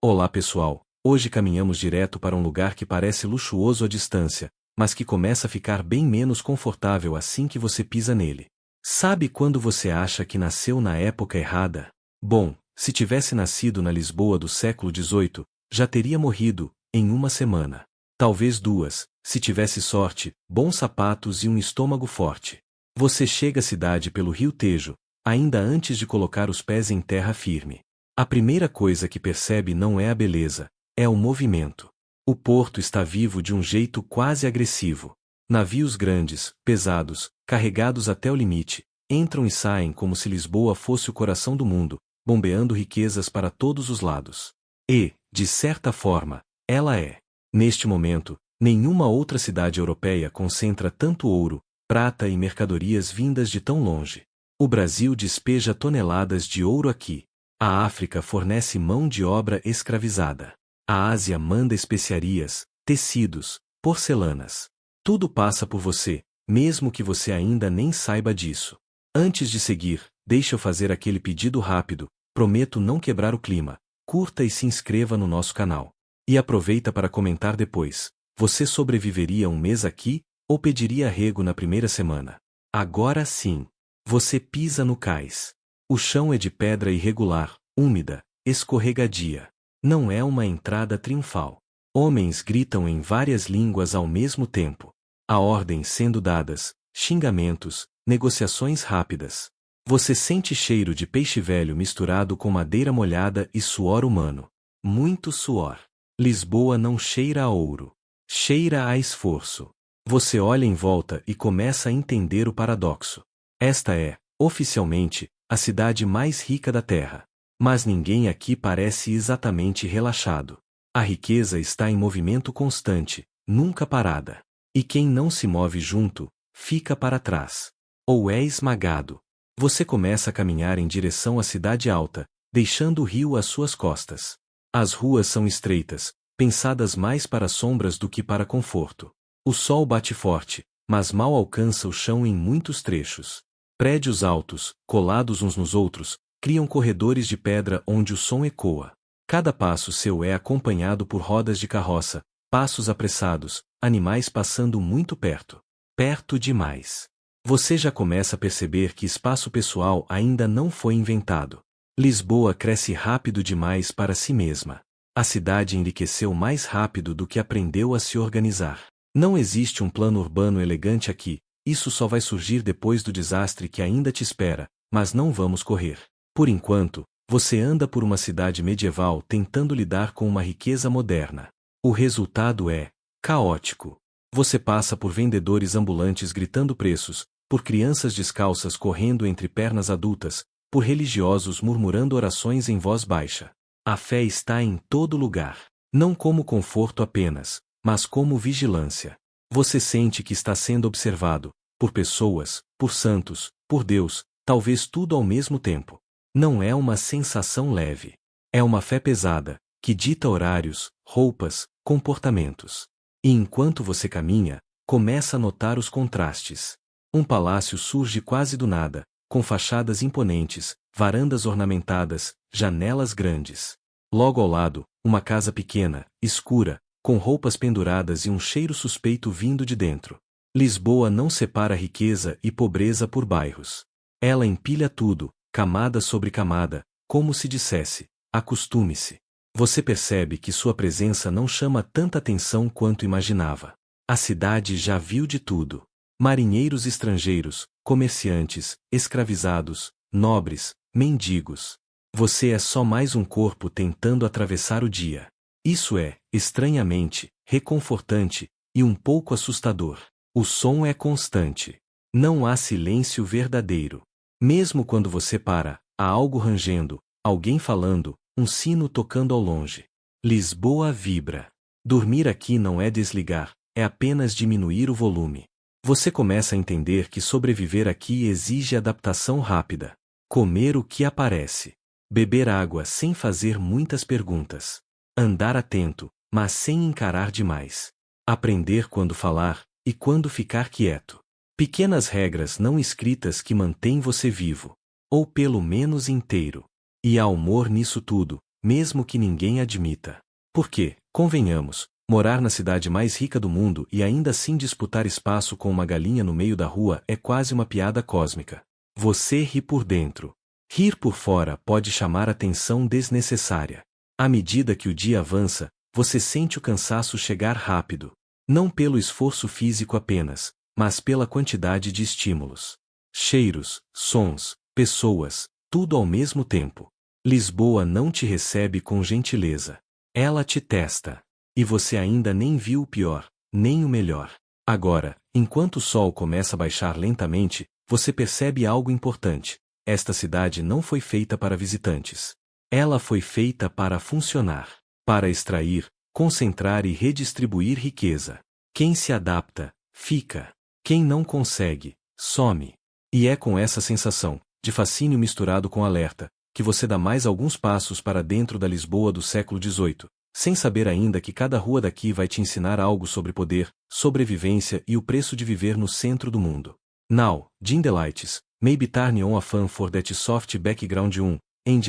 Olá pessoal, hoje caminhamos direto para um lugar que parece luxuoso à distância, mas que começa a ficar bem menos confortável assim que você pisa nele. Sabe quando você acha que nasceu na época errada? Bom, se tivesse nascido na Lisboa do século XVIII, já teria morrido, em uma semana. Talvez duas, se tivesse sorte, bons sapatos e um estômago forte. Você chega à cidade pelo Rio Tejo, ainda antes de colocar os pés em terra firme. A primeira coisa que percebe não é a beleza, é o movimento. O porto está vivo de um jeito quase agressivo. Navios grandes, pesados, carregados até o limite, entram e saem como se Lisboa fosse o coração do mundo, bombeando riquezas para todos os lados. E, de certa forma, ela é. Neste momento, nenhuma outra cidade europeia concentra tanto ouro, prata e mercadorias vindas de tão longe. O Brasil despeja toneladas de ouro aqui. A África fornece mão de obra escravizada. A Ásia manda especiarias, tecidos, porcelanas. Tudo passa por você, mesmo que você ainda nem saiba disso. Antes de seguir, deixa eu fazer aquele pedido rápido, prometo não quebrar o clima. Curta e se inscreva no nosso canal. E aproveita para comentar depois. Você sobreviveria um mês aqui, ou pediria arrego na primeira semana? Agora sim. Você pisa no cais. O chão é de pedra irregular, úmida, escorregadia. Não é uma entrada triunfal. Homens gritam em várias línguas ao mesmo tempo. Há ordens sendo dadas, xingamentos, negociações rápidas. Você sente cheiro de peixe velho misturado com madeira molhada e suor humano. Muito suor. Lisboa não cheira a ouro. Cheira a esforço. Você olha em volta e começa a entender o paradoxo. Esta é, oficialmente, a cidade mais rica da Terra. Mas ninguém aqui parece exatamente relaxado. A riqueza está em movimento constante, nunca parada. E quem não se move junto, fica para trás. Ou é esmagado. Você começa a caminhar em direção à cidade alta, deixando o rio às suas costas. As ruas são estreitas, pensadas mais para sombras do que para conforto. O sol bate forte, mas mal alcança o chão em muitos trechos. Prédios altos, colados uns nos outros, criam corredores de pedra onde o som ecoa. Cada passo seu é acompanhado por rodas de carroça, passos apressados, animais passando muito perto. Perto demais. Você já começa a perceber que espaço pessoal ainda não foi inventado. Lisboa cresce rápido demais para si mesma. A cidade enriqueceu mais rápido do que aprendeu a se organizar. Não existe um plano urbano elegante aqui. Isso só vai surgir depois do desastre que ainda te espera, mas não vamos correr. Por enquanto, você anda por uma cidade medieval tentando lidar com uma riqueza moderna. O resultado é caótico. Você passa por vendedores ambulantes gritando preços, por crianças descalças correndo entre pernas adultas, por religiosos murmurando orações em voz baixa. A fé está em todo lugar. Não como conforto apenas, mas como vigilância. Você sente que está sendo observado, por pessoas, por santos, por Deus, talvez tudo ao mesmo tempo. Não é uma sensação leve. É uma fé pesada, que dita horários, roupas, comportamentos. E enquanto você caminha, começa a notar os contrastes. Um palácio surge quase do nada, com fachadas imponentes, varandas ornamentadas, janelas grandes. Logo ao lado, uma casa pequena, escura, com roupas penduradas e um cheiro suspeito vindo de dentro. Lisboa não separa riqueza e pobreza por bairros. Ela empilha tudo, camada sobre camada, como se dissesse, acostume-se. Você percebe que sua presença não chama tanta atenção quanto imaginava. A cidade já viu de tudo. Marinheiros estrangeiros, comerciantes, escravizados, nobres, mendigos. Você é só mais um corpo tentando atravessar o dia. Isso é, estranhamente, reconfortante, e um pouco assustador. O som é constante. Não há silêncio verdadeiro. Mesmo quando você para, há algo rangendo, alguém falando, um sino tocando ao longe. Lisboa vibra. Dormir aqui não é desligar, é apenas diminuir o volume. Você começa a entender que sobreviver aqui exige adaptação rápida. Comer o que aparece. Beber água sem fazer muitas perguntas. Andar atento, mas sem encarar demais. Aprender quando falar, e quando ficar quieto. Pequenas regras não escritas que mantêm você vivo. Ou pelo menos inteiro. E há humor nisso tudo, mesmo que ninguém admita. Porque, convenhamos, morar na cidade mais rica do mundo e ainda assim disputar espaço com uma galinha no meio da rua é quase uma piada cósmica. Você ri por dentro. Rir por fora pode chamar atenção desnecessária. À medida que o dia avança, você sente o cansaço chegar rápido. Não pelo esforço físico apenas, mas pela quantidade de estímulos. Cheiros, sons, pessoas, tudo ao mesmo tempo. Lisboa não te recebe com gentileza. Ela te testa. E você ainda nem viu o pior, nem o melhor. Agora, enquanto o sol começa a baixar lentamente, você percebe algo importante. Esta cidade não foi feita para visitantes. Ela foi feita para funcionar, para extrair, concentrar e redistribuir riqueza. Quem se adapta, fica. Quem não consegue, some. E é com essa sensação, de fascínio misturado com alerta, que você dá mais alguns passos para dentro da Lisboa do século XVIII, sem saber ainda que cada rua daqui vai te ensinar algo sobre poder, sobrevivência e o preço de viver no centro do mundo. Now, Jim Delights, maybe turn on a fan for that soft background and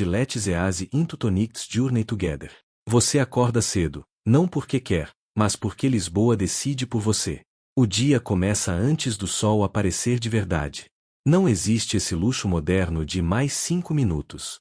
let's easy into tonight's journey together. Você acorda cedo, não porque quer, mas porque Lisboa decide por você. O dia começa antes do sol aparecer de verdade. Não existe esse luxo moderno de mais 5 minutos.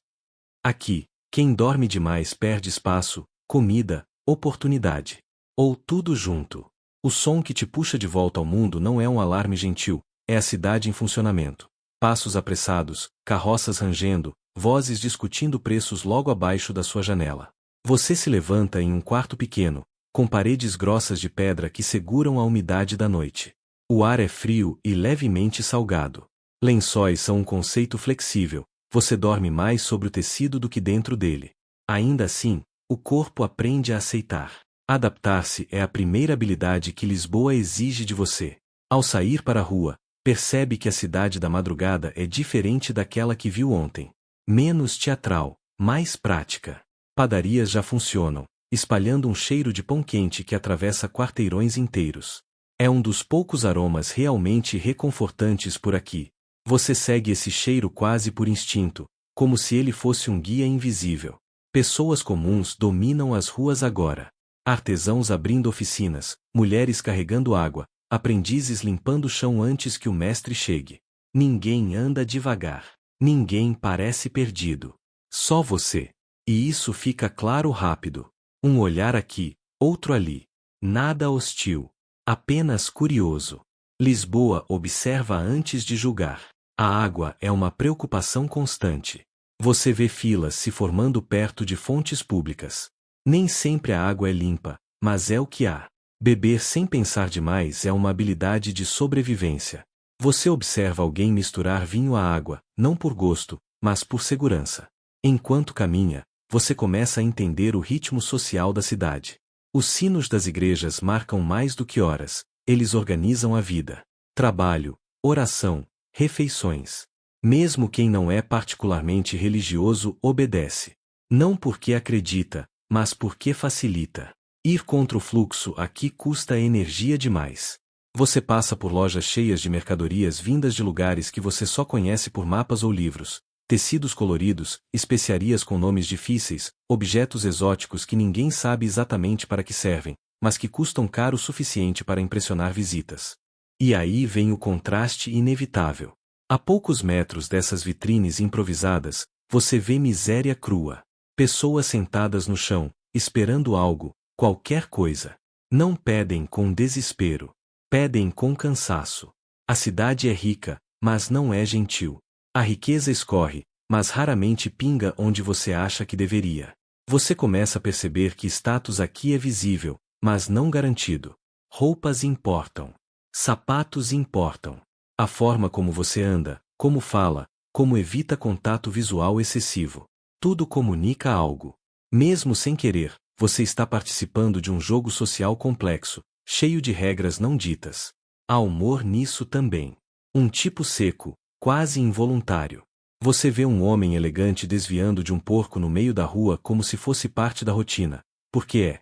Aqui, quem dorme demais perde espaço, comida, oportunidade. Ou tudo junto. O som que te puxa de volta ao mundo não é um alarme gentil, é a cidade em funcionamento. Passos apressados, carroças rangendo, vozes discutindo preços logo abaixo da sua janela. Você se levanta em um quarto pequeno, com paredes grossas de pedra que seguram a umidade da noite. O ar é frio e levemente salgado. Lençóis são um conceito flexível, você dorme mais sobre o tecido do que dentro dele. Ainda assim, o corpo aprende a aceitar. Adaptar-se é a primeira habilidade que Lisboa exige de você. Ao sair para a rua, percebe que a cidade da madrugada é diferente daquela que viu ontem. Menos teatral, mais prática. Padarias já funcionam, espalhando um cheiro de pão quente que atravessa quarteirões inteiros. É um dos poucos aromas realmente reconfortantes por aqui. Você segue esse cheiro quase por instinto, como se ele fosse um guia invisível. Pessoas comuns dominam as ruas agora. Artesãos abrindo oficinas, mulheres carregando água, aprendizes limpando o chão antes que o mestre chegue. Ninguém anda devagar. Ninguém parece perdido. Só você. E isso fica claro rápido. Um olhar aqui, outro ali. Nada hostil. Apenas curioso. Lisboa observa antes de julgar. A água é uma preocupação constante. Você vê filas se formando perto de fontes públicas. Nem sempre a água é limpa, mas é o que há. Beber sem pensar demais é uma habilidade de sobrevivência. Você observa alguém misturar vinho à água, não por gosto, mas por segurança. Enquanto caminha, você começa a entender o ritmo social da cidade. Os sinos das igrejas marcam mais do que horas, eles organizam a vida. Trabalho, oração, refeições. Mesmo quem não é particularmente religioso obedece. Não porque acredita, mas porque facilita. Ir contra o fluxo aqui custa energia demais. Você passa por lojas cheias de mercadorias vindas de lugares que você só conhece por mapas ou livros, tecidos coloridos, especiarias com nomes difíceis, objetos exóticos que ninguém sabe exatamente para que servem, mas que custam caro o suficiente para impressionar visitas. E aí vem o contraste inevitável. A poucos metros dessas vitrines improvisadas, você vê miséria crua. Pessoas sentadas no chão, esperando algo, qualquer coisa. Não pedem com desespero. Pedem com cansaço. A cidade é rica, mas não é gentil. A riqueza escorre, mas raramente pinga onde você acha que deveria. Você começa a perceber que status aqui é visível, mas não garantido. Roupas importam. Sapatos importam. A forma como você anda, como fala, como evita contato visual excessivo. Tudo comunica algo. Mesmo sem querer, você está participando de um jogo social complexo, cheio de regras não ditas. Há humor nisso também. Um tipo seco, quase involuntário. Você vê um homem elegante desviando de um porco no meio da rua como se fosse parte da rotina. Porque é.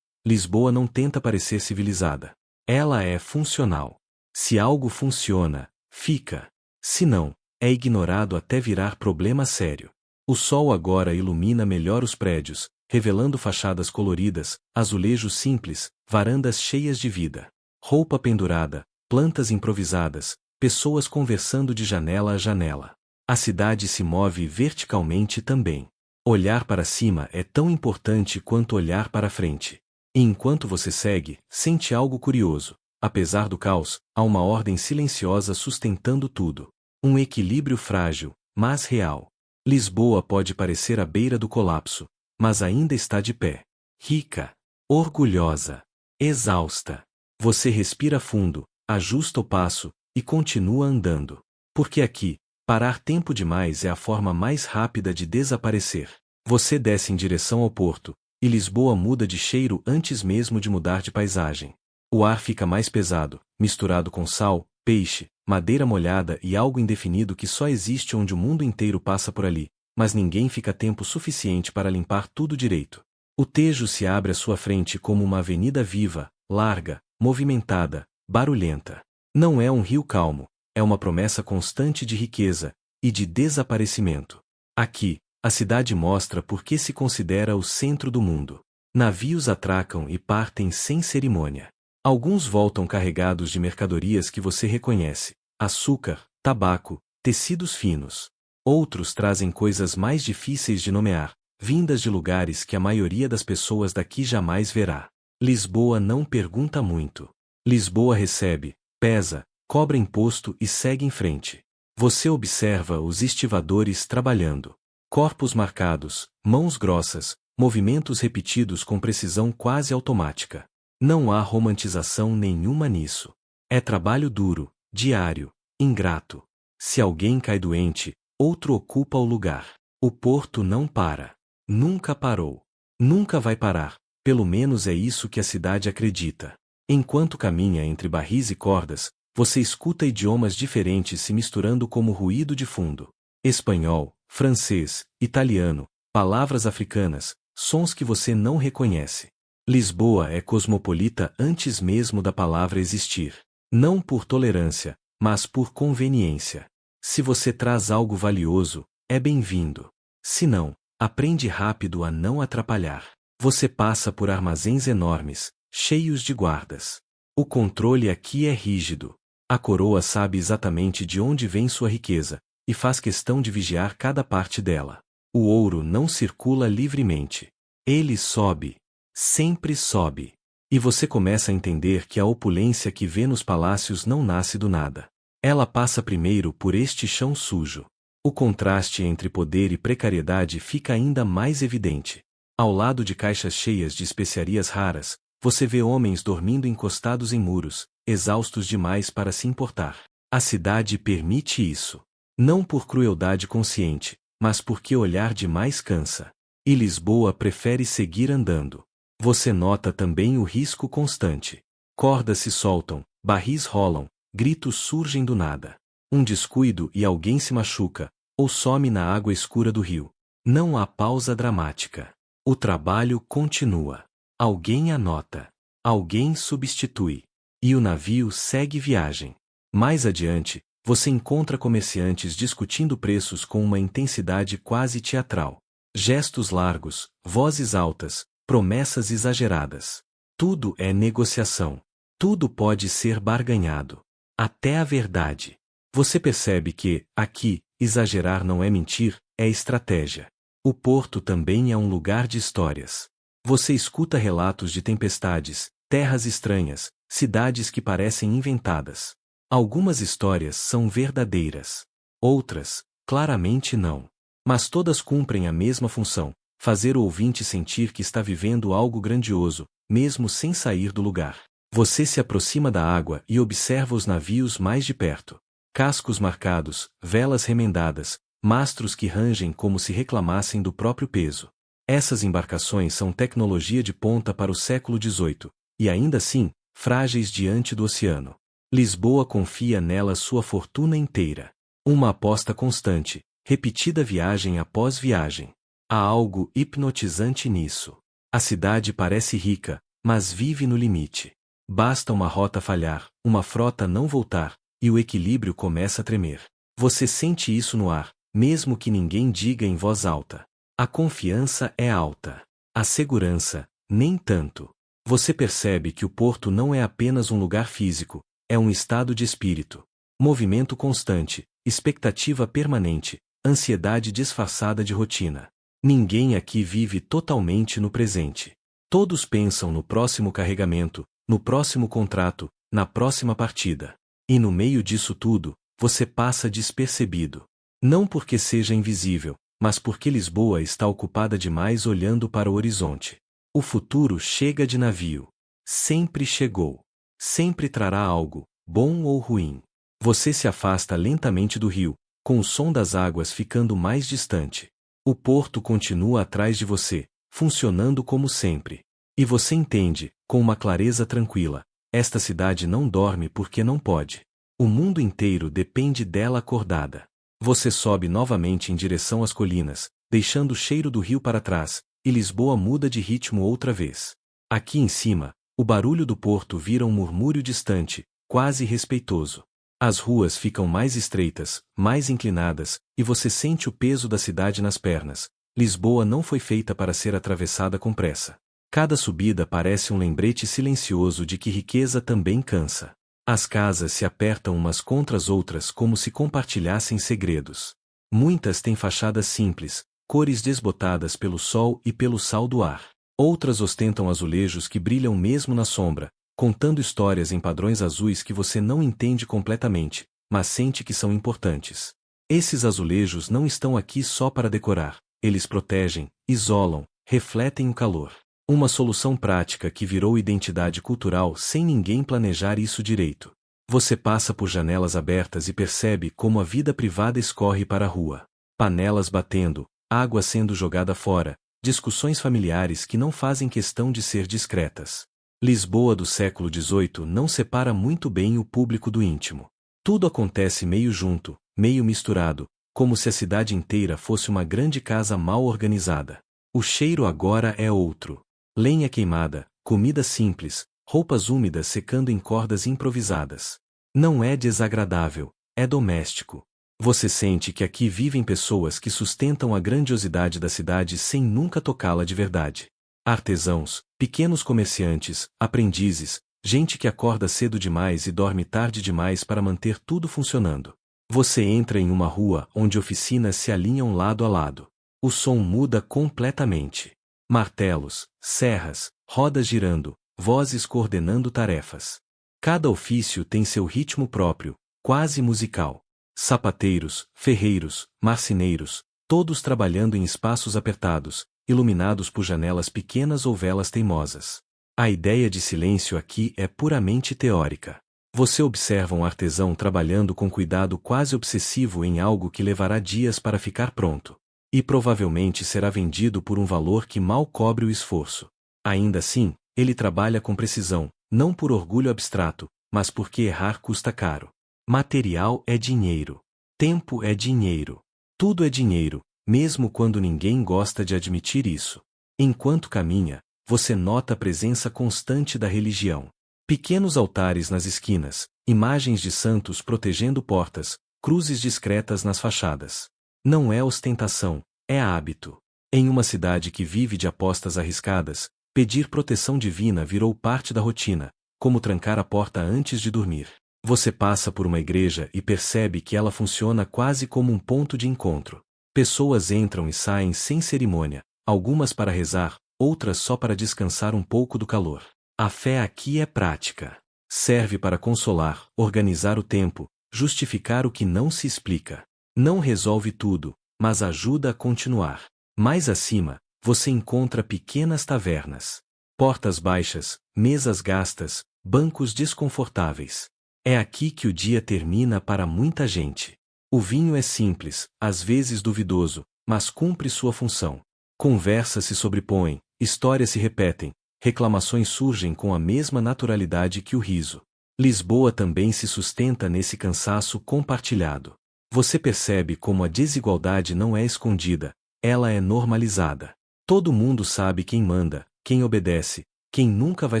Lisboa não tenta parecer civilizada. Ela é funcional. Se algo funciona, fica. Se não, é ignorado até virar problema sério. O sol agora ilumina melhor os prédios, revelando fachadas coloridas, azulejos simples, varandas cheias de vida. Roupa pendurada, plantas improvisadas, pessoas conversando de janela a janela. A cidade se move verticalmente também. Olhar para cima é tão importante quanto olhar para frente. E enquanto você segue, sente algo curioso. Apesar do caos, há uma ordem silenciosa sustentando tudo. Um equilíbrio frágil, mas real. Lisboa pode parecer à beira do colapso, mas ainda está de pé. Rica, orgulhosa, exausta. Você respira fundo, ajusta o passo e continua andando. Porque aqui, parar tempo demais é a forma mais rápida de desaparecer. Você desce em direção ao porto, e Lisboa muda de cheiro antes mesmo de mudar de paisagem. O ar fica mais pesado, misturado com sal, peixe, madeira molhada e algo indefinido que só existe onde o mundo inteiro passa por ali, mas ninguém fica tempo suficiente para limpar tudo direito. O Tejo se abre à sua frente como uma avenida viva, larga, movimentada, barulhenta. Não é um rio calmo, é uma promessa constante de riqueza e de desaparecimento. Aqui, a cidade mostra por que se considera o centro do mundo. Navios atracam e partem sem cerimônia. Alguns voltam carregados de mercadorias que você reconhece: açúcar, tabaco, tecidos finos. Outros trazem coisas mais difíceis de nomear, vindas de lugares que a maioria das pessoas daqui jamais verá. Lisboa não pergunta muito. Lisboa recebe, pesa, cobra imposto e segue em frente. Você observa os estivadores trabalhando. Corpos marcados, mãos grossas, movimentos repetidos com precisão quase automática. Não há romantização nenhuma nisso. É trabalho duro, diário, ingrato. Se alguém cai doente, outro ocupa o lugar. O porto não para. Nunca parou. Nunca vai parar, pelo menos é isso que a cidade acredita. Enquanto caminha entre barris e cordas, você escuta idiomas diferentes se misturando como ruído de fundo. Espanhol, francês, italiano, palavras africanas, sons que você não reconhece. Lisboa é cosmopolita antes mesmo da palavra existir. Não por tolerância, mas por conveniência. Se você traz algo valioso, é bem-vindo. Se não, aprende rápido a não atrapalhar. Você passa por armazéns enormes, cheios de guardas. O controle aqui é rígido. A coroa sabe exatamente de onde vem sua riqueza, e faz questão de vigiar cada parte dela. O ouro não circula livremente. Ele sobe. Sempre sobe. E você começa a entender que a opulência que vê nos palácios não nasce do nada. Ela passa primeiro por este chão sujo. O contraste entre poder e precariedade fica ainda mais evidente. Ao lado de caixas cheias de especiarias raras, você vê homens dormindo encostados em muros, exaustos demais para se importar. A cidade permite isso. Não por crueldade consciente, mas porque olhar demais cansa. E Lisboa prefere seguir andando. Você nota também o risco constante. Cordas se soltam, barris rolam, gritos surgem do nada. Um descuido e alguém se machuca, ou some na água escura do rio. Não há pausa dramática. O trabalho continua. Alguém anota. Alguém substitui. E o navio segue viagem. Mais adiante, você encontra comerciantes discutindo preços com uma intensidade quase teatral. Gestos largos, vozes altas, promessas exageradas. Tudo é negociação. Tudo pode ser barganhado. Até a verdade. Você percebe que, aqui, exagerar não é mentir, é estratégia. O porto também é um lugar de histórias. Você escuta relatos de tempestades, terras estranhas, cidades que parecem inventadas. Algumas histórias são verdadeiras. Outras, claramente não. Mas todas cumprem a mesma função: fazer o ouvinte sentir que está vivendo algo grandioso, mesmo sem sair do lugar. Você se aproxima da água e observa os navios mais de perto. Cascos marcados, velas remendadas, mastros que rangem como se reclamassem do próprio peso. Essas embarcações são tecnologia de ponta para o século XVIII, e ainda assim, frágeis diante do oceano. Lisboa confia nelas sua fortuna inteira. Uma aposta constante, repetida viagem após viagem. Há algo hipnotizante nisso. A cidade parece rica, mas vive no limite. Basta uma rota falhar, uma frota não voltar, e o equilíbrio começa a tremer. Você sente isso no ar, mesmo que ninguém diga em voz alta. A confiança é alta. A segurança, nem tanto. Você percebe que o porto não é apenas um lugar físico, é um estado de espírito. Movimento constante, expectativa permanente, ansiedade disfarçada de rotina. Ninguém aqui vive totalmente no presente. Todos pensam no próximo carregamento, no próximo contrato, na próxima partida. E no meio disso tudo, você passa despercebido. Não porque seja invisível, mas porque Lisboa está ocupada demais olhando para o horizonte. O futuro chega de navio. Sempre chegou. Sempre trará algo, bom ou ruim. Você se afasta lentamente do rio, com o som das águas ficando mais distante. O porto continua atrás de você, funcionando como sempre. E você entende, com uma clareza tranquila, esta cidade não dorme porque não pode. O mundo inteiro depende dela acordada. Você sobe novamente em direção às colinas, deixando o cheiro do rio para trás, e Lisboa muda de ritmo outra vez. Aqui em cima, o barulho do porto vira um murmúrio distante, quase respeitoso. As ruas ficam mais estreitas, mais inclinadas, e você sente o peso da cidade nas pernas. Lisboa não foi feita para ser atravessada com pressa. Cada subida parece um lembrete silencioso de que riqueza também cansa. As casas se apertam umas contra as outras como se compartilhassem segredos. Muitas têm fachadas simples, cores desbotadas pelo sol e pelo sal do ar. Outras ostentam azulejos que brilham mesmo na sombra, contando histórias em padrões azuis que você não entende completamente, mas sente que são importantes. Esses azulejos não estão aqui só para decorar, eles protegem, isolam, refletem o calor. Uma solução prática que virou identidade cultural sem ninguém planejar isso direito. Você passa por janelas abertas e percebe como a vida privada escorre para a rua. Panelas batendo, água sendo jogada fora, discussões familiares que não fazem questão de ser discretas. Lisboa do século XVIII não separa muito bem o público do íntimo. Tudo acontece meio junto, meio misturado, como se a cidade inteira fosse uma grande casa mal organizada. O cheiro agora é outro. Lenha queimada, comida simples, roupas úmidas secando em cordas improvisadas. Não é desagradável, é doméstico. Você sente que aqui vivem pessoas que sustentam a grandiosidade da cidade sem nunca tocá-la de verdade. Artesãos, pequenos comerciantes, aprendizes, gente que acorda cedo demais e dorme tarde demais para manter tudo funcionando. Você entra em uma rua onde oficinas se alinham lado a lado. O som muda completamente. Martelos, serras, rodas girando, vozes coordenando tarefas. Cada ofício tem seu ritmo próprio, quase musical. Sapateiros, ferreiros, marceneiros, todos trabalhando em espaços apertados, iluminados por janelas pequenas ou velas teimosas. A ideia de silêncio aqui é puramente teórica. Você observa um artesão trabalhando com cuidado quase obsessivo em algo que levará dias para ficar pronto. E provavelmente será vendido por um valor que mal cobre o esforço. Ainda assim, ele trabalha com precisão, não por orgulho abstrato, mas porque errar custa caro. Material é dinheiro. Tempo é dinheiro. Tudo é dinheiro, mesmo quando ninguém gosta de admitir isso. Enquanto caminha, você nota a presença constante da religião. Pequenos altares nas esquinas, imagens de santos protegendo portas, cruzes discretas nas fachadas. Não é ostentação, é hábito. Em uma cidade que vive de apostas arriscadas, pedir proteção divina virou parte da rotina, como trancar a porta antes de dormir. Você passa por uma igreja e percebe que ela funciona quase como um ponto de encontro. Pessoas entram e saem sem cerimônia, algumas para rezar, outras só para descansar um pouco do calor. A fé aqui é prática. Serve para consolar, organizar o tempo, justificar o que não se explica. Não resolve tudo, mas ajuda a continuar. Mais acima, você encontra pequenas tavernas. Portas baixas, mesas gastas, bancos desconfortáveis. É aqui que o dia termina para muita gente. O vinho é simples, às vezes duvidoso, mas cumpre sua função. Conversas se sobrepõem, histórias se repetem, reclamações surgem com a mesma naturalidade que o riso. Lisboa também se sustenta nesse cansaço compartilhado. Você percebe como a desigualdade não é escondida, ela é normalizada. Todo mundo sabe quem manda, quem obedece, quem nunca vai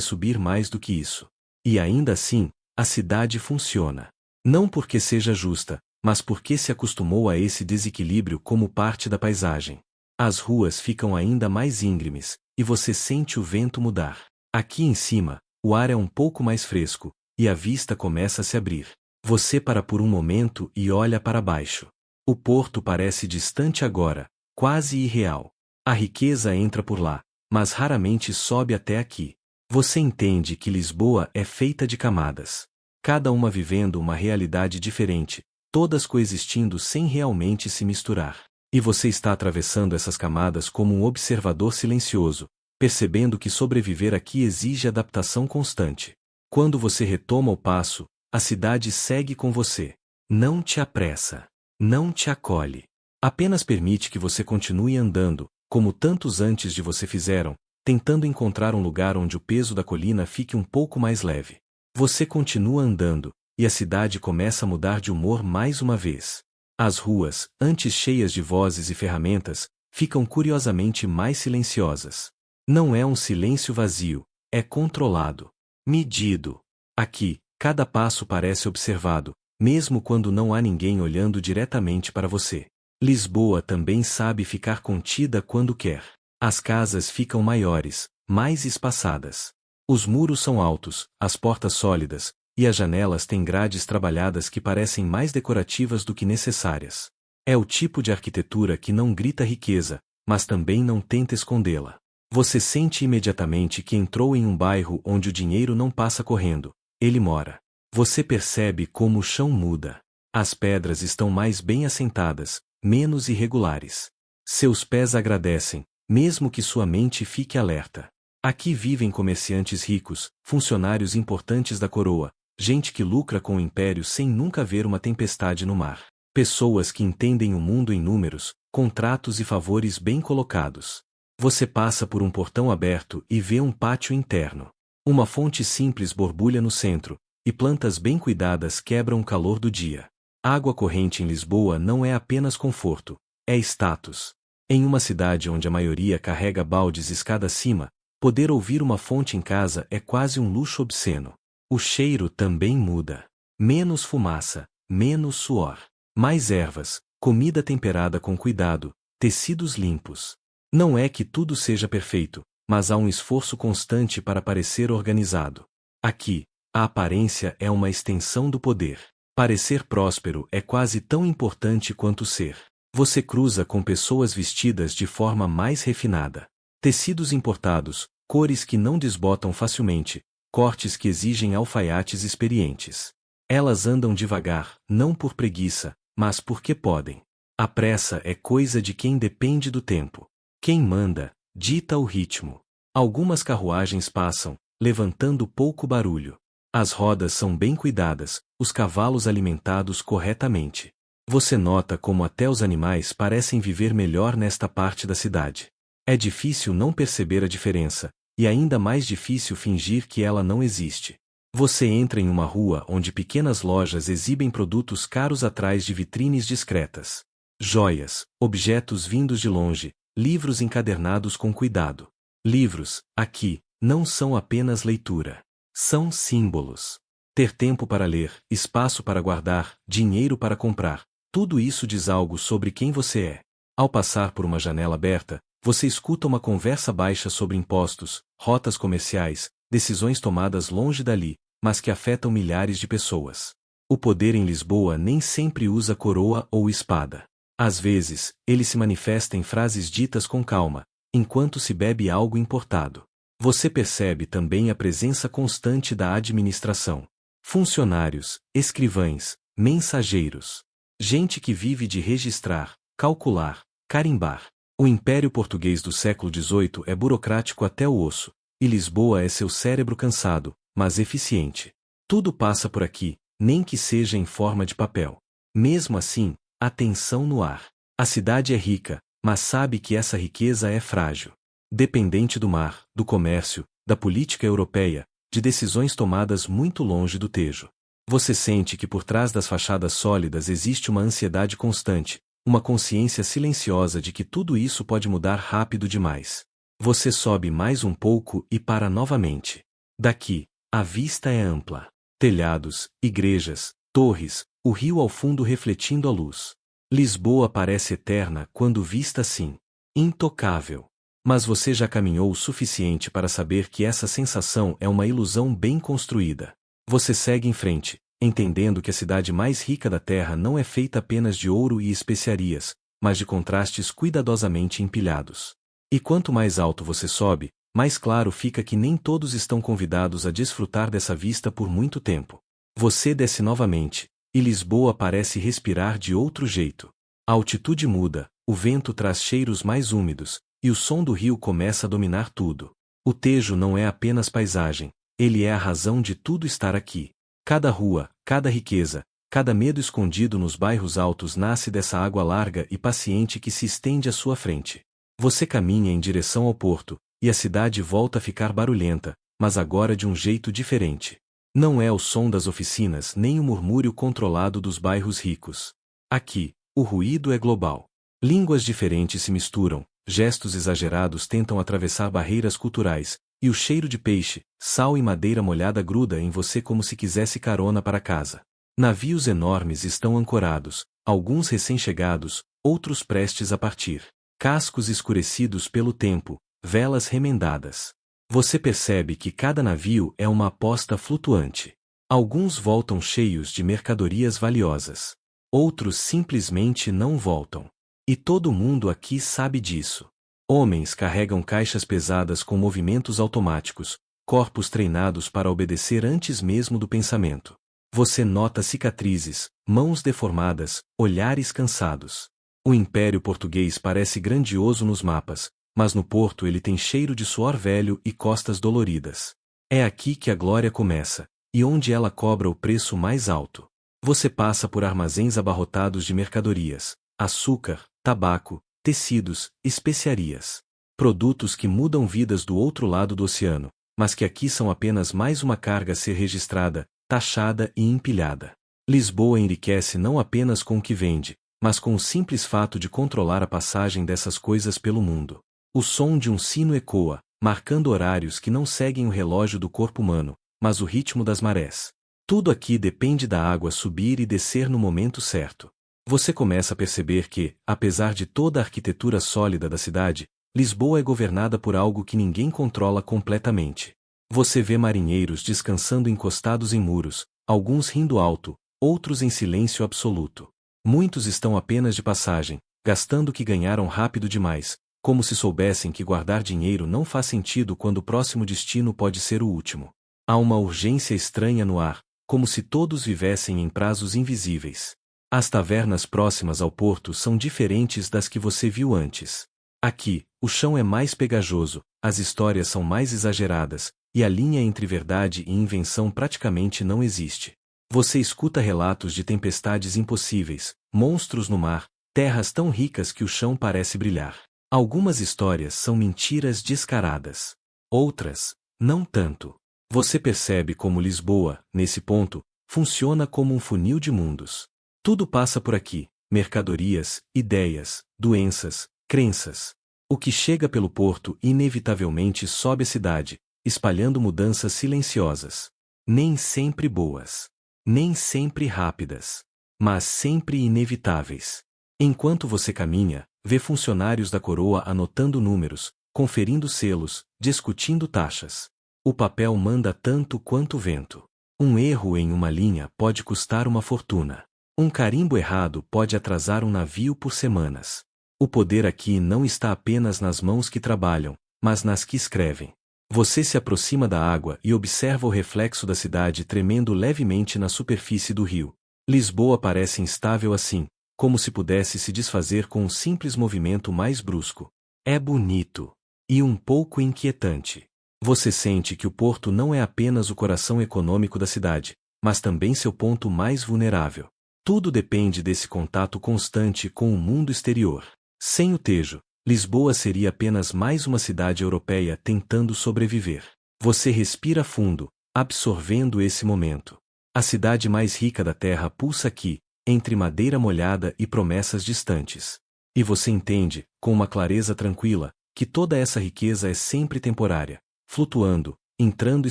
subir mais do que isso. E ainda assim, a cidade funciona. Não porque seja justa, mas porque se acostumou a esse desequilíbrio como parte da paisagem. As ruas ficam ainda mais íngremes, e você sente o vento mudar. Aqui em cima, o ar é um pouco mais fresco, e a vista começa a se abrir. Você para por um momento e olha para baixo. O porto parece distante agora, quase irreal. A riqueza entra por lá, mas raramente sobe até aqui. Você entende que Lisboa é feita de camadas. Cada uma vivendo uma realidade diferente, todas coexistindo sem realmente se misturar. E você está atravessando essas camadas como um observador silencioso, percebendo que sobreviver aqui exige adaptação constante. Quando você retoma o passo, a cidade segue com você. Não te apressa. Não te acolhe. Apenas permite que você continue andando, como tantos antes de você fizeram, tentando encontrar um lugar onde o peso da colina fique um pouco mais leve. Você continua andando, e a cidade começa a mudar de humor mais uma vez. As ruas, antes cheias de vozes e ferramentas, ficam curiosamente mais silenciosas. Não é um silêncio vazio, é controlado, medido. Aqui, cada passo parece observado, mesmo quando não há ninguém olhando diretamente para você. Lisboa também sabe ficar contida quando quer. As casas ficam maiores, mais espaçadas. Os muros são altos, as portas sólidas, e as janelas têm grades trabalhadas que parecem mais decorativas do que necessárias. É o tipo de arquitetura que não grita riqueza, mas também não tenta escondê-la. Você sente imediatamente que entrou em um bairro onde o dinheiro não passa correndo, ele mora. Você percebe como o chão muda. As pedras estão mais bem assentadas, menos irregulares. Seus pés agradecem, mesmo que sua mente fique alerta. Aqui vivem comerciantes ricos, funcionários importantes da coroa, gente que lucra com o império sem nunca ver uma tempestade no mar. Pessoas que entendem o mundo em números, contratos e favores bem colocados. Você passa por um portão aberto e vê um pátio interno. Uma fonte simples borbulha no centro, e plantas bem cuidadas quebram o calor do dia. Água corrente em Lisboa não é apenas conforto, é status. Em uma cidade onde a maioria carrega baldes escada acima, poder ouvir uma fonte em casa é quase um luxo obsceno. O cheiro também muda. Menos fumaça, menos suor. Mais ervas, comida temperada com cuidado, tecidos limpos. Não é que tudo seja perfeito, mas há um esforço constante para parecer organizado. Aqui, a aparência é uma extensão do poder. Parecer próspero é quase tão importante quanto ser. Você cruza com pessoas vestidas de forma mais refinada. Tecidos importados, cores que não desbotam facilmente, cortes que exigem alfaiates experientes. Elas andam devagar, não por preguiça, mas porque podem. A pressa é coisa de quem depende do tempo. Quem manda, dita o ritmo. Algumas carruagens passam, levantando pouco barulho. As rodas são bem cuidadas, os cavalos alimentados corretamente. Você nota como até os animais parecem viver melhor nesta parte da cidade. É difícil não perceber a diferença, e ainda mais difícil fingir que ela não existe. Você entra em uma rua onde pequenas lojas exibem produtos caros atrás de vitrines discretas. Joias, objetos vindos de longe, livros encadernados com cuidado. Livros, aqui, não são apenas leitura. São símbolos. Ter tempo para ler, espaço para guardar, dinheiro para comprar, tudo isso diz algo sobre quem você é. Ao passar por uma janela aberta, você escuta uma conversa baixa sobre impostos, rotas comerciais, decisões tomadas longe dali, mas que afetam milhares de pessoas. O poder em Lisboa nem sempre usa coroa ou espada. Às vezes, ele se manifesta em frases ditas com calma, enquanto se bebe algo importado. Você percebe também a presença constante da administração. Funcionários, escrivães, mensageiros. Gente que vive de registrar, calcular, carimbar. O Império Português do século XVIII é burocrático até o osso, e Lisboa é seu cérebro cansado, mas eficiente. Tudo passa por aqui, nem que seja em forma de papel. Mesmo assim, há tensão no ar. A cidade é rica, mas sabe que essa riqueza é frágil. Dependente do mar, do comércio, da política europeia, de decisões tomadas muito longe do Tejo. Você sente que por trás das fachadas sólidas existe uma ansiedade constante, uma consciência silenciosa de que tudo isso pode mudar rápido demais. Você sobe mais um pouco e para novamente. Daqui, a vista é ampla. Telhados, igrejas, torres, o rio ao fundo refletindo a luz. Lisboa parece eterna quando vista assim. Intocável. Mas você já caminhou o suficiente para saber que essa sensação é uma ilusão bem construída. Você segue em frente, entendendo que a cidade mais rica da Terra não é feita apenas de ouro e especiarias, mas de contrastes cuidadosamente empilhados. E quanto mais alto você sobe, mais claro fica que nem todos estão convidados a desfrutar dessa vista por muito tempo. Você desce novamente, e Lisboa parece respirar de outro jeito. A altitude muda, o vento traz cheiros mais úmidos, e o som do rio começa a dominar tudo. O Tejo não é apenas paisagem, ele é a razão de tudo estar aqui. Cada rua, cada riqueza, cada medo escondido nos bairros altos nasce dessa água larga e paciente que se estende à sua frente. Você caminha em direção ao porto, e a cidade volta a ficar barulhenta, mas agora de um jeito diferente. Não é o som das oficinas nem o murmúrio controlado dos bairros ricos. Aqui, o ruído é global. Línguas diferentes se misturam, gestos exagerados tentam atravessar barreiras culturais, e o cheiro de peixe, sal e madeira molhada gruda em você como se quisesse carona para casa. Navios enormes estão ancorados, alguns recém-chegados, outros prestes a partir. Cascos escurecidos pelo tempo, velas remendadas. Você percebe que cada navio é uma aposta flutuante. Alguns voltam cheios de mercadorias valiosas. Outros simplesmente não voltam. E todo mundo aqui sabe disso. Homens carregam caixas pesadas com movimentos automáticos, corpos treinados para obedecer antes mesmo do pensamento. Você nota cicatrizes, mãos deformadas, olhares cansados. O Império Português parece grandioso nos mapas, mas no porto ele tem cheiro de suor velho e costas doloridas. É aqui que a glória começa, e onde ela cobra o preço mais alto. Você passa por armazéns abarrotados de mercadorias, açúcar, tabaco, tecidos, especiarias. Produtos que mudam vidas do outro lado do oceano, mas que aqui são apenas mais uma carga a ser registrada, taxada e empilhada. Lisboa enriquece não apenas com o que vende, mas com o simples fato de controlar a passagem dessas coisas pelo mundo. O som de um sino ecoa, marcando horários que não seguem o relógio do corpo humano, mas o ritmo das marés. Tudo aqui depende da água subir e descer no momento certo. Você começa a perceber que, apesar de toda a arquitetura sólida da cidade, Lisboa é governada por algo que ninguém controla completamente. Você vê marinheiros descansando encostados em muros, alguns rindo alto, outros em silêncio absoluto. Muitos estão apenas de passagem, gastando o que ganharam rápido demais, como se soubessem que guardar dinheiro não faz sentido quando o próximo destino pode ser o último. Há uma urgência estranha no ar, como se todos vivessem em prazos invisíveis. As tavernas próximas ao porto são diferentes das que você viu antes. Aqui, o chão é mais pegajoso, as histórias são mais exageradas, e a linha entre verdade e invenção praticamente não existe. Você escuta relatos de tempestades impossíveis, monstros no mar, terras tão ricas que o chão parece brilhar. Algumas histórias são mentiras descaradas. Outras, não tanto. Você percebe como Lisboa, nesse ponto, funciona como um funil de mundos. Tudo passa por aqui: mercadorias, ideias, doenças, crenças. O que chega pelo porto inevitavelmente sobe a cidade, espalhando mudanças silenciosas. Nem sempre boas. Nem sempre rápidas. Mas sempre inevitáveis. Enquanto você caminha, vê funcionários da coroa anotando números, conferindo selos, discutindo taxas. O papel manda tanto quanto o vento. Um erro em uma linha pode custar uma fortuna. Um carimbo errado pode atrasar um navio por semanas. O poder aqui não está apenas nas mãos que trabalham, mas nas que escrevem. Você se aproxima da água e observa o reflexo da cidade tremendo levemente na superfície do rio. Lisboa parece instável assim, como se pudesse se desfazer com um simples movimento mais brusco. É bonito. E um pouco inquietante. Você sente que o porto não é apenas o coração econômico da cidade, mas também seu ponto mais vulnerável. Tudo depende desse contato constante com o mundo exterior. Sem o Tejo, Lisboa seria apenas mais uma cidade europeia tentando sobreviver. Você respira fundo, absorvendo esse momento. A cidade mais rica da Terra pulsa aqui, entre madeira molhada e promessas distantes. E você entende, com uma clareza tranquila, que toda essa riqueza é sempre temporária, flutuando, entrando e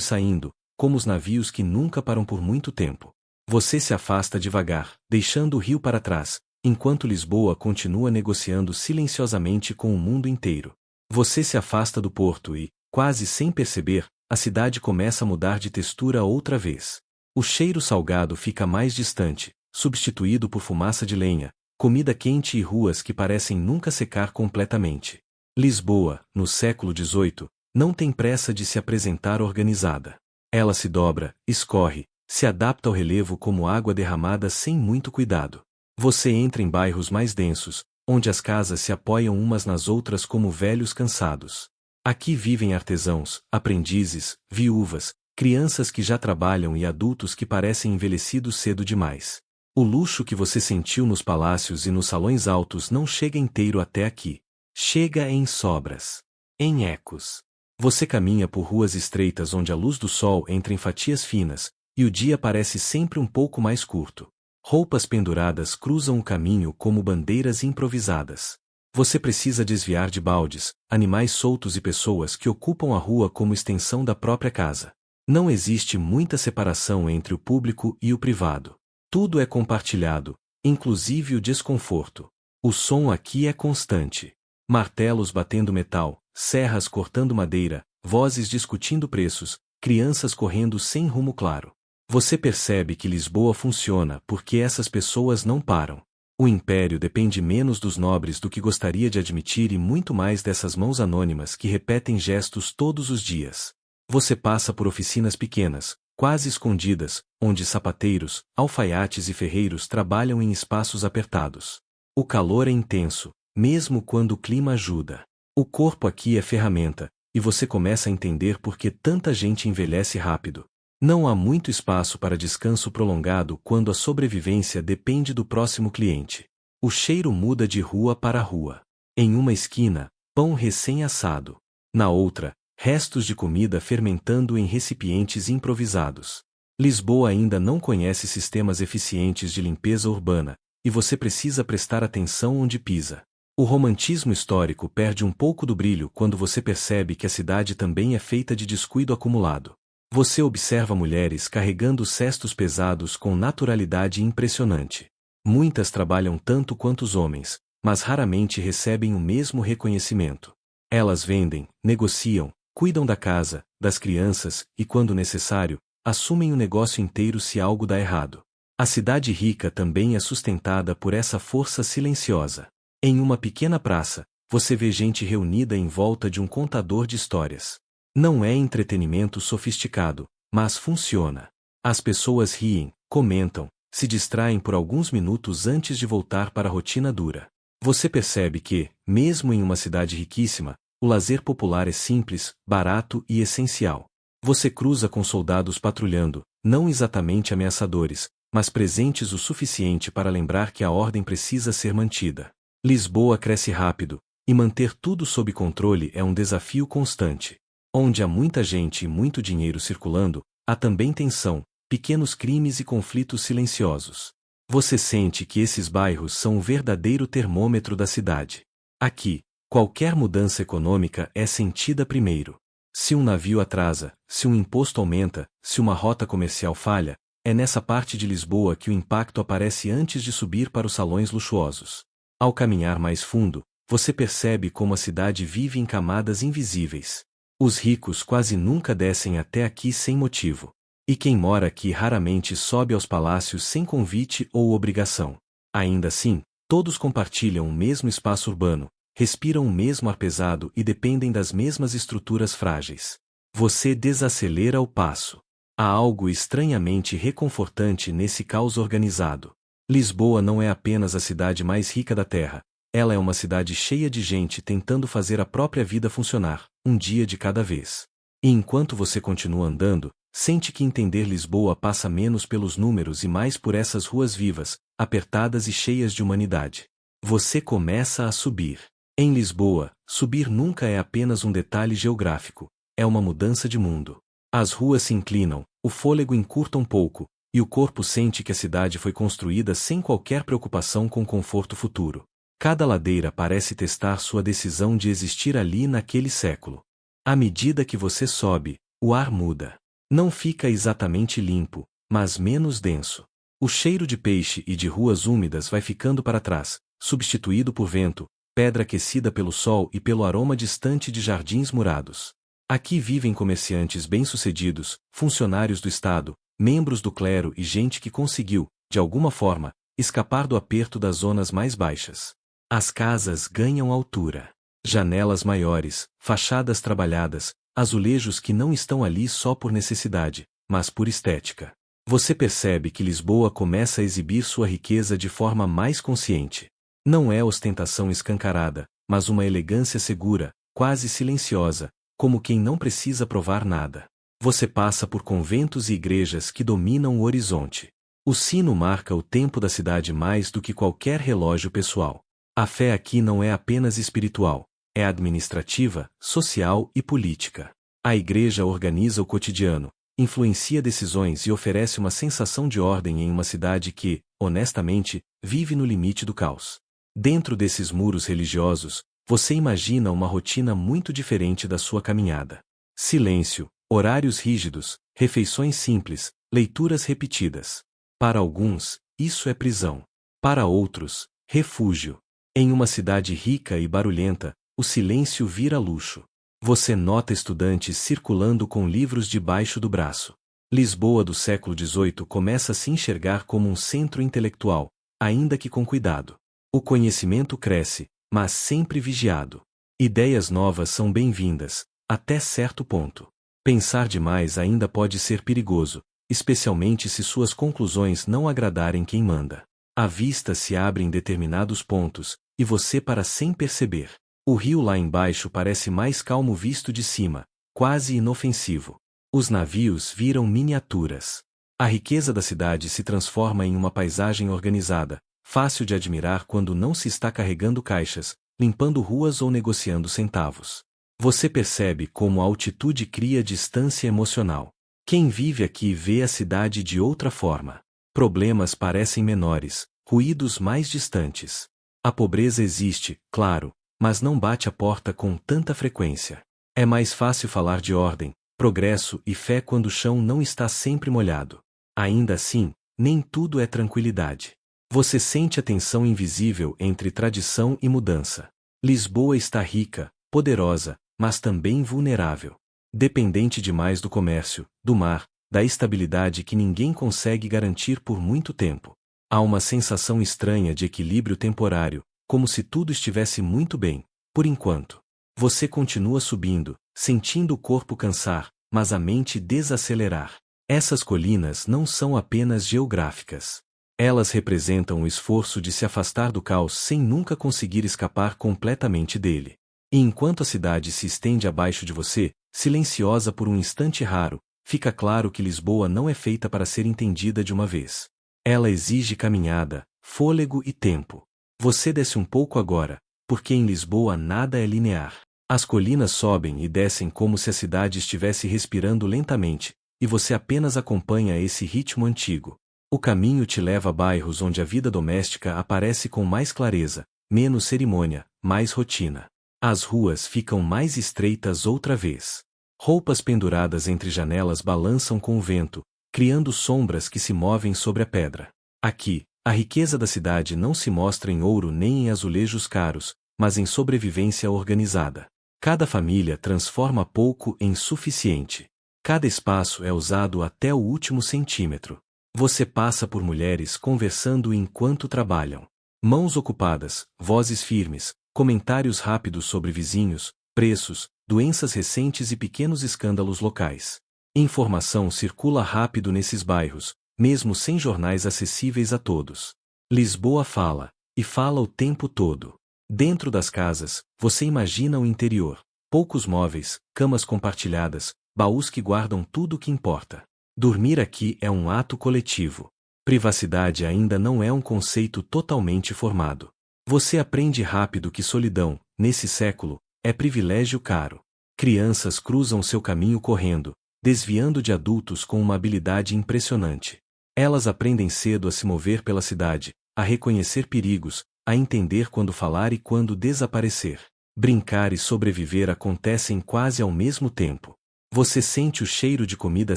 saindo, como os navios que nunca param por muito tempo. Você se afasta devagar, deixando o rio para trás, enquanto Lisboa continua negociando silenciosamente com o mundo inteiro. Você se afasta do porto e, quase sem perceber, a cidade começa a mudar de textura outra vez. O cheiro salgado fica mais distante, substituído por fumaça de lenha, comida quente e ruas que parecem nunca secar completamente. Lisboa, no século XVIII, não tem pressa de se apresentar organizada. Ela se dobra, escorre, se adapta ao relevo como água derramada sem muito cuidado. Você entra em bairros mais densos, onde as casas se apoiam umas nas outras como velhos cansados. Aqui vivem artesãos, aprendizes, viúvas, crianças que já trabalham e adultos que parecem envelhecidos cedo demais. O luxo que você sentiu nos palácios e nos salões altos não chega inteiro até aqui. Chega em sobras. Em ecos. Você caminha por ruas estreitas onde a luz do sol entra em fatias finas, e o dia parece sempre um pouco mais curto. Roupas penduradas cruzam o caminho como bandeiras improvisadas. Você precisa desviar de baldes, animais soltos e pessoas que ocupam a rua como extensão da própria casa. Não existe muita separação entre o público e o privado. Tudo é compartilhado, inclusive o desconforto. O som aqui é constante. Martelos batendo metal, serras cortando madeira, vozes discutindo preços, crianças correndo sem rumo claro. Você percebe que Lisboa funciona porque essas pessoas não param. O império depende menos dos nobres do que gostaria de admitir e muito mais dessas mãos anônimas que repetem gestos todos os dias. Você passa por oficinas pequenas, quase escondidas, onde sapateiros, alfaiates e ferreiros trabalham em espaços apertados. O calor é intenso, mesmo quando o clima ajuda. O corpo aqui é ferramenta, e você começa a entender por que tanta gente envelhece rápido. Não há muito espaço para descanso prolongado quando a sobrevivência depende do próximo cliente. O cheiro muda de rua para rua. Em uma esquina, pão recém-assado. Na outra, restos de comida fermentando em recipientes improvisados. Lisboa ainda não conhece sistemas eficientes de limpeza urbana, e você precisa prestar atenção onde pisa. O romantismo histórico perde um pouco do brilho quando você percebe que a cidade também é feita de descuido acumulado. Você observa mulheres carregando cestos pesados com naturalidade impressionante. Muitas trabalham tanto quanto os homens, mas raramente recebem o mesmo reconhecimento. Elas vendem, negociam, cuidam da casa, das crianças e, quando necessário, assumem o negócio inteiro se algo dá errado. A cidade rica também é sustentada por essa força silenciosa. Em uma pequena praça, você vê gente reunida em volta de um contador de histórias. Não é entretenimento sofisticado, mas funciona. As pessoas riem, comentam, se distraem por alguns minutos antes de voltar para a rotina dura. Você percebe que, mesmo em uma cidade riquíssima, o lazer popular é simples, barato e essencial. Você cruza com soldados patrulhando, não exatamente ameaçadores, mas presentes o suficiente para lembrar que a ordem precisa ser mantida. Lisboa cresce rápido, e manter tudo sob controle é um desafio constante. Onde há muita gente e muito dinheiro circulando, há também tensão, pequenos crimes e conflitos silenciosos. Você sente que esses bairros são o verdadeiro termômetro da cidade. Aqui, qualquer mudança econômica é sentida primeiro. Se um navio atrasa, se um imposto aumenta, se uma rota comercial falha, é nessa parte de Lisboa que o impacto aparece antes de subir para os salões luxuosos. Ao caminhar mais fundo, você percebe como a cidade vive em camadas invisíveis. Os ricos quase nunca descem até aqui sem motivo. E quem mora aqui raramente sobe aos palácios sem convite ou obrigação. Ainda assim, todos compartilham o mesmo espaço urbano, respiram o mesmo ar pesado e dependem das mesmas estruturas frágeis. Você desacelera o passo. Há algo estranhamente reconfortante nesse caos organizado. Lisboa não é apenas a cidade mais rica da Terra. Ela é uma cidade cheia de gente tentando fazer a própria vida funcionar, um dia de cada vez. E enquanto você continua andando, sente que entender Lisboa passa menos pelos números e mais por essas ruas vivas, apertadas e cheias de humanidade. Você começa a subir. Em Lisboa, subir nunca é apenas um detalhe geográfico, é uma mudança de mundo. As ruas se inclinam, o fôlego encurta um pouco, e o corpo sente que a cidade foi construída sem qualquer preocupação com o conforto futuro. Cada ladeira parece testar sua decisão de existir ali naquele século. À medida que você sobe, o ar muda. Não fica exatamente limpo, mas menos denso. O cheiro de peixe e de ruas úmidas vai ficando para trás, substituído por vento, pedra aquecida pelo sol e pelo aroma distante de jardins murados. Aqui vivem comerciantes bem-sucedidos, funcionários do Estado, membros do clero e gente que conseguiu, de alguma forma, escapar do aperto das zonas mais baixas. As casas ganham altura. Janelas maiores, fachadas trabalhadas, azulejos que não estão ali só por necessidade, mas por estética. Você percebe que Lisboa começa a exibir sua riqueza de forma mais consciente. Não é ostentação escancarada, mas uma elegância segura, quase silenciosa, como quem não precisa provar nada. Você passa por conventos e igrejas que dominam o horizonte. O sino marca o tempo da cidade mais do que qualquer relógio pessoal. A fé aqui não é apenas espiritual, é administrativa, social e política. A igreja organiza o cotidiano, influencia decisões e oferece uma sensação de ordem em uma cidade que, honestamente, vive no limite do caos. Dentro desses muros religiosos, você imagina uma rotina muito diferente da sua caminhada. Silêncio, horários rígidos, refeições simples, leituras repetidas. Para alguns, isso é prisão. Para outros, refúgio. Em uma cidade rica e barulhenta, o silêncio vira luxo. Você nota estudantes circulando com livros debaixo do braço. Lisboa do século XVIII começa a se enxergar como um centro intelectual, ainda que com cuidado. O conhecimento cresce, mas sempre vigiado. Ideias novas são bem-vindas, até certo ponto. Pensar demais ainda pode ser perigoso, especialmente se suas conclusões não agradarem quem manda. A vista se abre em determinados pontos, e você para sem perceber. O rio lá embaixo parece mais calmo visto de cima, quase inofensivo. Os navios viram miniaturas. A riqueza da cidade se transforma em uma paisagem organizada, fácil de admirar quando não se está carregando caixas, limpando ruas ou negociando centavos. Você percebe como a altitude cria distância emocional. Quem vive aqui vê a cidade de outra forma. Problemas parecem menores, ruídos mais distantes. A pobreza existe, claro, mas não bate a porta com tanta frequência. É mais fácil falar de ordem, progresso e fé quando o chão não está sempre molhado. Ainda assim, nem tudo é tranquilidade. Você sente a tensão invisível entre tradição e mudança. Lisboa está rica, poderosa, mas também vulnerável. Dependente demais do comércio, do mar, da estabilidade que ninguém consegue garantir por muito tempo. Há uma sensação estranha de equilíbrio temporário, como se tudo estivesse muito bem, por enquanto. Você continua subindo, sentindo o corpo cansar, mas a mente desacelerar. Essas colinas não são apenas geográficas. Elas representam o esforço de se afastar do caos sem nunca conseguir escapar completamente dele. E enquanto a cidade se estende abaixo de você, silenciosa por um instante raro, fica claro que Lisboa não é feita para ser entendida de uma vez. Ela exige caminhada, fôlego e tempo. Você desce um pouco agora, porque em Lisboa nada é linear. As colinas sobem e descem como se a cidade estivesse respirando lentamente, e você apenas acompanha esse ritmo antigo. O caminho te leva a bairros onde a vida doméstica aparece com mais clareza, menos cerimônia, mais rotina. As ruas ficam mais estreitas outra vez. Roupas penduradas entre janelas balançam com o vento, criando sombras que se movem sobre a pedra. Aqui, a riqueza da cidade não se mostra em ouro nem em azulejos caros, mas em sobrevivência organizada. Cada família transforma pouco em suficiente. Cada espaço é usado até o último centímetro. Você passa por mulheres conversando enquanto trabalham. Mãos ocupadas, vozes firmes, comentários rápidos sobre vizinhos, preços, doenças recentes e pequenos escândalos locais. Informação circula rápido nesses bairros, mesmo sem jornais acessíveis a todos. Lisboa fala, e fala o tempo todo. Dentro das casas, você imagina o interior. Poucos móveis, camas compartilhadas, baús que guardam tudo o que importa. Dormir aqui é um ato coletivo. Privacidade ainda não é um conceito totalmente formado. Você aprende rápido que solidão, nesse século, é privilégio caro. Crianças cruzam seu caminho correndo, desviando de adultos com uma habilidade impressionante. Elas aprendem cedo a se mover pela cidade, a reconhecer perigos, a entender quando falar e quando desaparecer. Brincar e sobreviver acontecem quase ao mesmo tempo. Você sente o cheiro de comida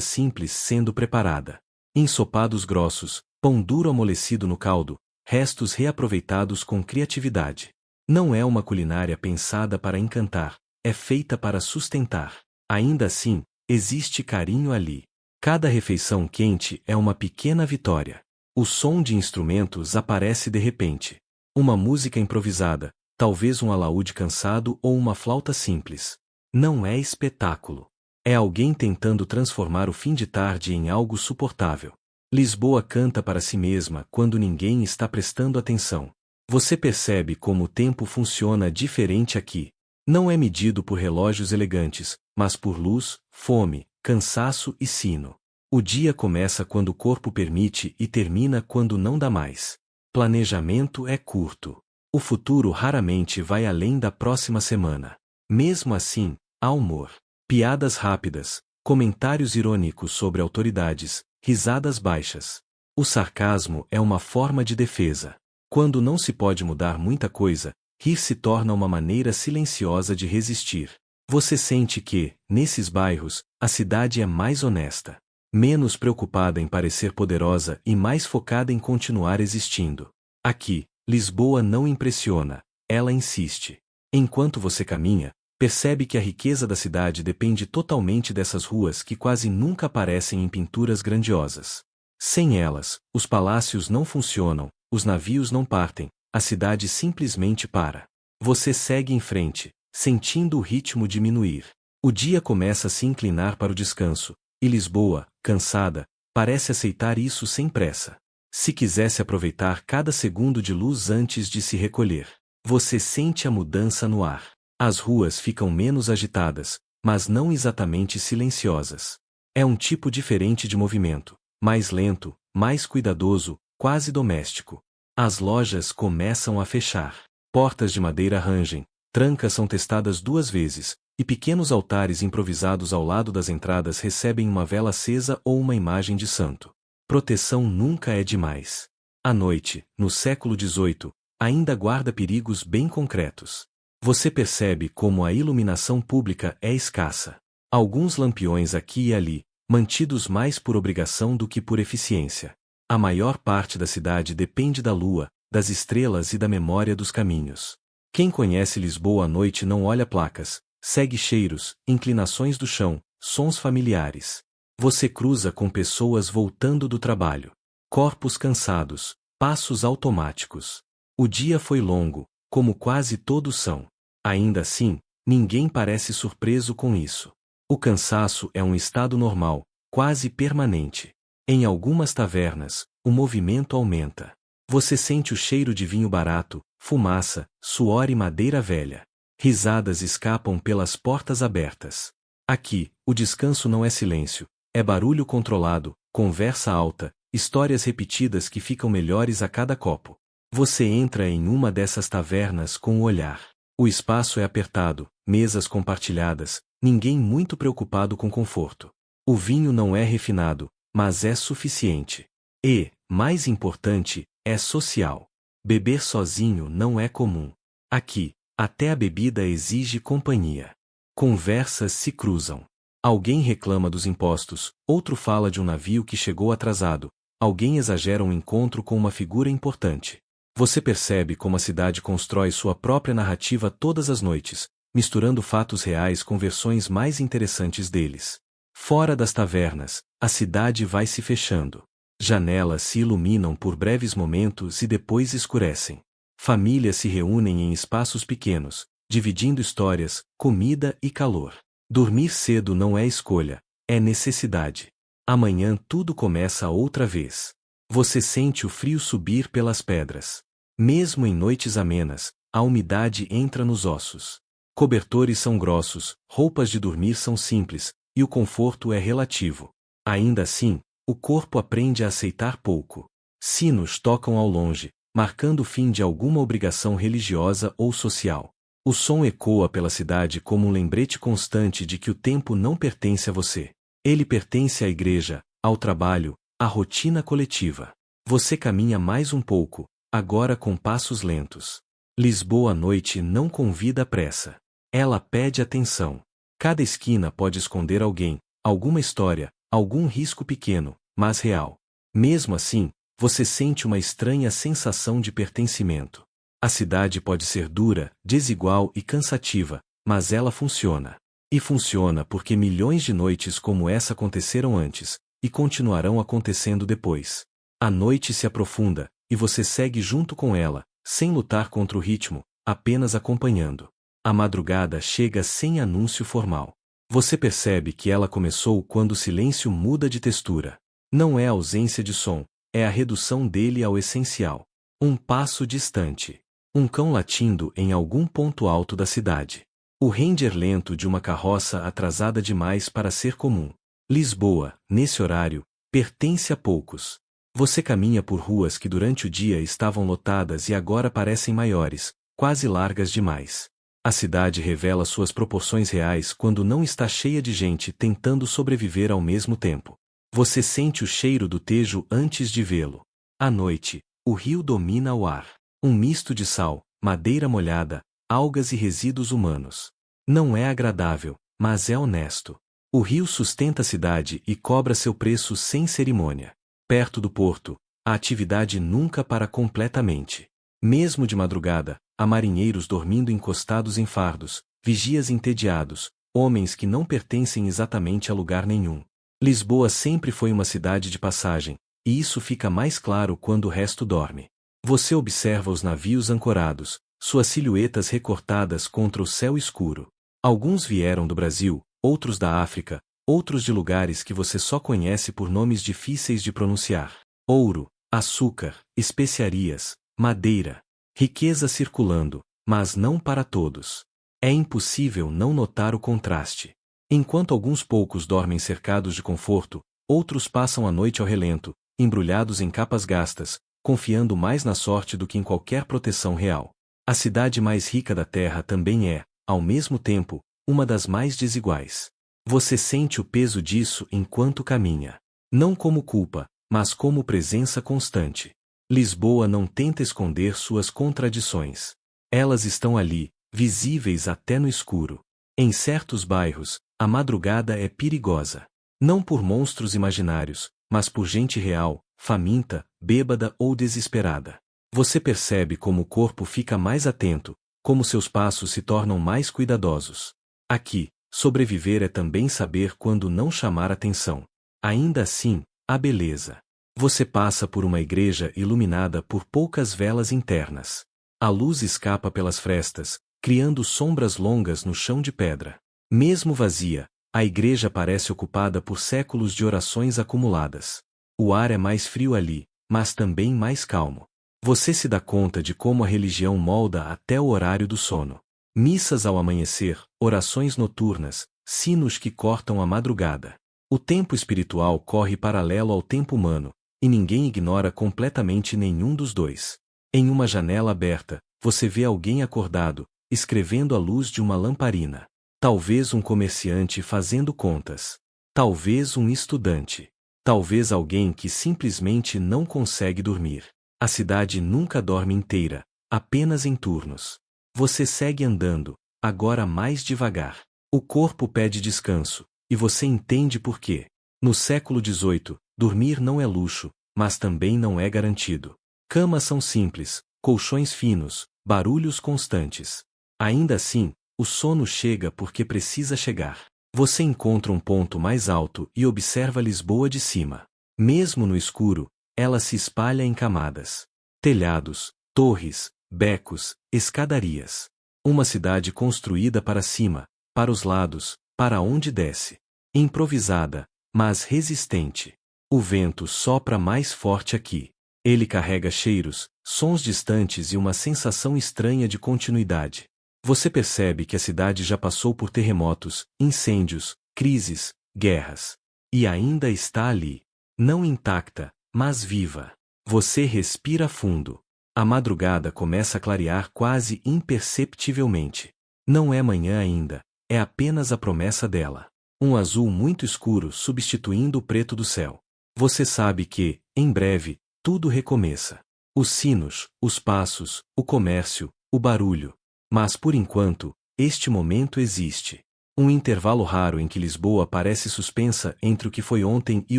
simples sendo preparada. Ensopados grossos, pão duro amolecido no caldo, restos reaproveitados com criatividade. Não é uma culinária pensada para encantar, é feita para sustentar. Ainda assim, existe carinho ali. Cada refeição quente é uma pequena vitória. O som de instrumentos aparece de repente. Uma música improvisada, talvez um alaúde cansado ou uma flauta simples. Não é espetáculo. É alguém tentando transformar o fim de tarde em algo suportável. Lisboa canta para si mesma quando ninguém está prestando atenção. Você percebe como o tempo funciona diferente aqui. Não é medido por relógios elegantes, mas por luz, fome, cansaço e sino. O dia começa quando o corpo permite e termina quando não dá mais. Planejamento é curto. O futuro raramente vai além da próxima semana. Mesmo assim, há humor. Piadas rápidas, comentários irônicos sobre autoridades, risadas baixas. O sarcasmo é uma forma de defesa. Quando não se pode mudar muita coisa, rir se torna uma maneira silenciosa de resistir. Você sente que, nesses bairros, a cidade é mais honesta, menos preocupada em parecer poderosa e mais focada em continuar existindo. Aqui, Lisboa não impressiona, ela insiste. Enquanto você caminha, percebe que a riqueza da cidade depende totalmente dessas ruas que quase nunca aparecem em pinturas grandiosas. Sem elas, os palácios não funcionam, os navios não partem, a cidade simplesmente para. Você segue em frente, sentindo o ritmo diminuir. O dia começa a se inclinar para o descanso, e Lisboa, cansada, parece aceitar isso sem pressa. Se quisesse aproveitar cada segundo de luz antes de se recolher, você sente a mudança no ar. As ruas ficam menos agitadas, mas não exatamente silenciosas. É um tipo diferente de movimento, mais lento, mais cuidadoso, quase doméstico. As lojas começam a fechar. Portas de madeira rangem, trancas são testadas 2 vezes, e pequenos altares improvisados ao lado das entradas recebem uma vela acesa ou uma imagem de santo. Proteção nunca é demais. A noite, no século XVIII, ainda guarda perigos bem concretos. Você percebe como a iluminação pública é escassa. Alguns lampiões aqui e ali, mantidos mais por obrigação do que por eficiência. A maior parte da cidade depende da lua, das estrelas e da memória dos caminhos. Quem conhece Lisboa à noite não olha placas, segue cheiros, inclinações do chão, sons familiares. Você cruza com pessoas voltando do trabalho. Corpos cansados, passos automáticos. O dia foi longo, como quase todos são. Ainda assim, ninguém parece surpreso com isso. O cansaço é um estado normal, quase permanente. Em algumas tavernas, o movimento aumenta. Você sente o cheiro de vinho barato, fumaça, suor e madeira velha. Risadas escapam pelas portas abertas. Aqui, o descanso não é silêncio, é barulho controlado, conversa alta, histórias repetidas que ficam melhores a cada copo. Você entra em uma dessas tavernas com o olhar. O espaço é apertado, mesas compartilhadas, ninguém muito preocupado com conforto. O vinho não é refinado, mas é suficiente. E, mais importante, é social. Beber sozinho não é comum. Aqui, até a bebida exige companhia. Conversas se cruzam. Alguém reclama dos impostos, outro fala de um navio que chegou atrasado, alguém exagera um encontro com uma figura importante. Você percebe como a cidade constrói sua própria narrativa todas as noites, misturando fatos reais com versões mais interessantes deles. Fora das tavernas, a cidade vai se fechando. Janelas se iluminam por breves momentos e depois escurecem. Famílias se reúnem em espaços pequenos, dividindo histórias, comida e calor. Dormir cedo não é escolha, é necessidade. Amanhã tudo começa outra vez. Você sente o frio subir pelas pedras. Mesmo em noites amenas, a umidade entra nos ossos. Cobertores são grossos, roupas de dormir são simples, e o conforto é relativo. Ainda assim, o corpo aprende a aceitar pouco. Sinos tocam ao longe, marcando o fim de alguma obrigação religiosa ou social. O som ecoa pela cidade como um lembrete constante de que o tempo não pertence a você. Ele pertence à igreja, ao trabalho, à rotina coletiva. Você caminha mais um pouco, agora com passos lentos. Lisboa à noite não convida a pressa. Ela pede atenção. Cada esquina pode esconder alguém, alguma história, algum risco pequeno, mas real. Mesmo assim, você sente uma estranha sensação de pertencimento. A cidade pode ser dura, desigual e cansativa, mas ela funciona. E funciona porque milhões de noites como essa aconteceram antes, e continuarão acontecendo depois. A noite se aprofunda, e você segue junto com ela, sem lutar contra o ritmo, apenas acompanhando. A madrugada chega sem anúncio formal. Você percebe que ela começou quando o silêncio muda de textura. Não é a ausência de som, é a redução dele ao essencial. Um passo distante. Um cão latindo em algum ponto alto da cidade. O render lento de uma carroça atrasada demais para ser comum. Lisboa, nesse horário, pertence a poucos. Você caminha por ruas que durante o dia estavam lotadas e agora parecem maiores, quase largas demais. A cidade revela suas proporções reais quando não está cheia de gente tentando sobreviver ao mesmo tempo. Você sente o cheiro do Tejo antes de vê-lo. À noite, o rio domina o ar. Um misto de sal, madeira molhada, algas e resíduos humanos. Não é agradável, mas é honesto. O rio sustenta a cidade e cobra seu preço sem cerimônia. Perto do porto, a atividade nunca para completamente. Mesmo de madrugada, há marinheiros dormindo encostados em fardos, vigias entediados, homens que não pertencem exatamente a lugar nenhum. Lisboa sempre foi uma cidade de passagem, e isso fica mais claro quando o resto dorme. Você observa os navios ancorados, suas silhuetas recortadas contra o céu escuro. Alguns vieram do Brasil, outros da África, outros de lugares que você só conhece por nomes difíceis de pronunciar. Ouro, açúcar, especiarias, madeira. Riqueza circulando, mas não para todos. É impossível não notar o contraste. Enquanto alguns poucos dormem cercados de conforto, outros passam a noite ao relento, embrulhados em capas gastas, confiando mais na sorte do que em qualquer proteção real. A cidade mais rica da Terra também é, ao mesmo tempo, uma das mais desiguais. Você sente o peso disso enquanto caminha. Não como culpa, mas como presença constante. Lisboa não tenta esconder suas contradições. Elas estão ali, visíveis até no escuro. Em certos bairros, a madrugada é perigosa. Não por monstros imaginários, mas por gente real, faminta, bêbada ou desesperada. Você percebe como o corpo fica mais atento, como seus passos se tornam mais cuidadosos. Aqui, sobreviver é também saber quando não chamar atenção. Ainda assim, a beleza. Você passa por uma igreja iluminada por poucas velas internas. A luz escapa pelas frestas, criando sombras longas no chão de pedra. Mesmo vazia, a igreja parece ocupada por séculos de orações acumuladas. O ar é mais frio ali, mas também mais calmo. Você se dá conta de como a religião molda até o horário do sono. Missas ao amanhecer, orações noturnas, sinos que cortam a madrugada. O tempo espiritual corre paralelo ao tempo humano, e ninguém ignora completamente nenhum dos dois. Em uma janela aberta, você vê alguém acordado, escrevendo à luz de uma lamparina. Talvez um comerciante fazendo contas. Talvez um estudante. Talvez alguém que simplesmente não consegue dormir. A cidade nunca dorme inteira, apenas em turnos. Você segue andando, agora mais devagar. O corpo pede descanso, e você entende por quê. No século XVIII, dormir não é luxo, mas também não é garantido. Camas são simples, colchões finos, barulhos constantes. Ainda assim, o sono chega porque precisa chegar. Você encontra um ponto mais alto e observa Lisboa de cima. Mesmo no escuro, ela se espalha em camadas. Telhados, torres, becos, escadarias. Uma cidade construída para cima, para os lados, para onde desce. Improvisada, mas resistente. O vento sopra mais forte aqui. Ele carrega cheiros, sons distantes e uma sensação estranha de continuidade. Você percebe que a cidade já passou por terremotos, incêndios, crises, guerras. E ainda está ali. Não intacta, mas viva. Você respira fundo. A madrugada começa a clarear quase imperceptivelmente. Não é manhã ainda, é apenas a promessa dela. Um azul muito escuro substituindo o preto do céu. Você sabe que, em breve, tudo recomeça. Os sinos, os passos, o comércio, o barulho. Mas por enquanto, este momento existe. Um intervalo raro em que Lisboa parece suspensa entre o que foi ontem e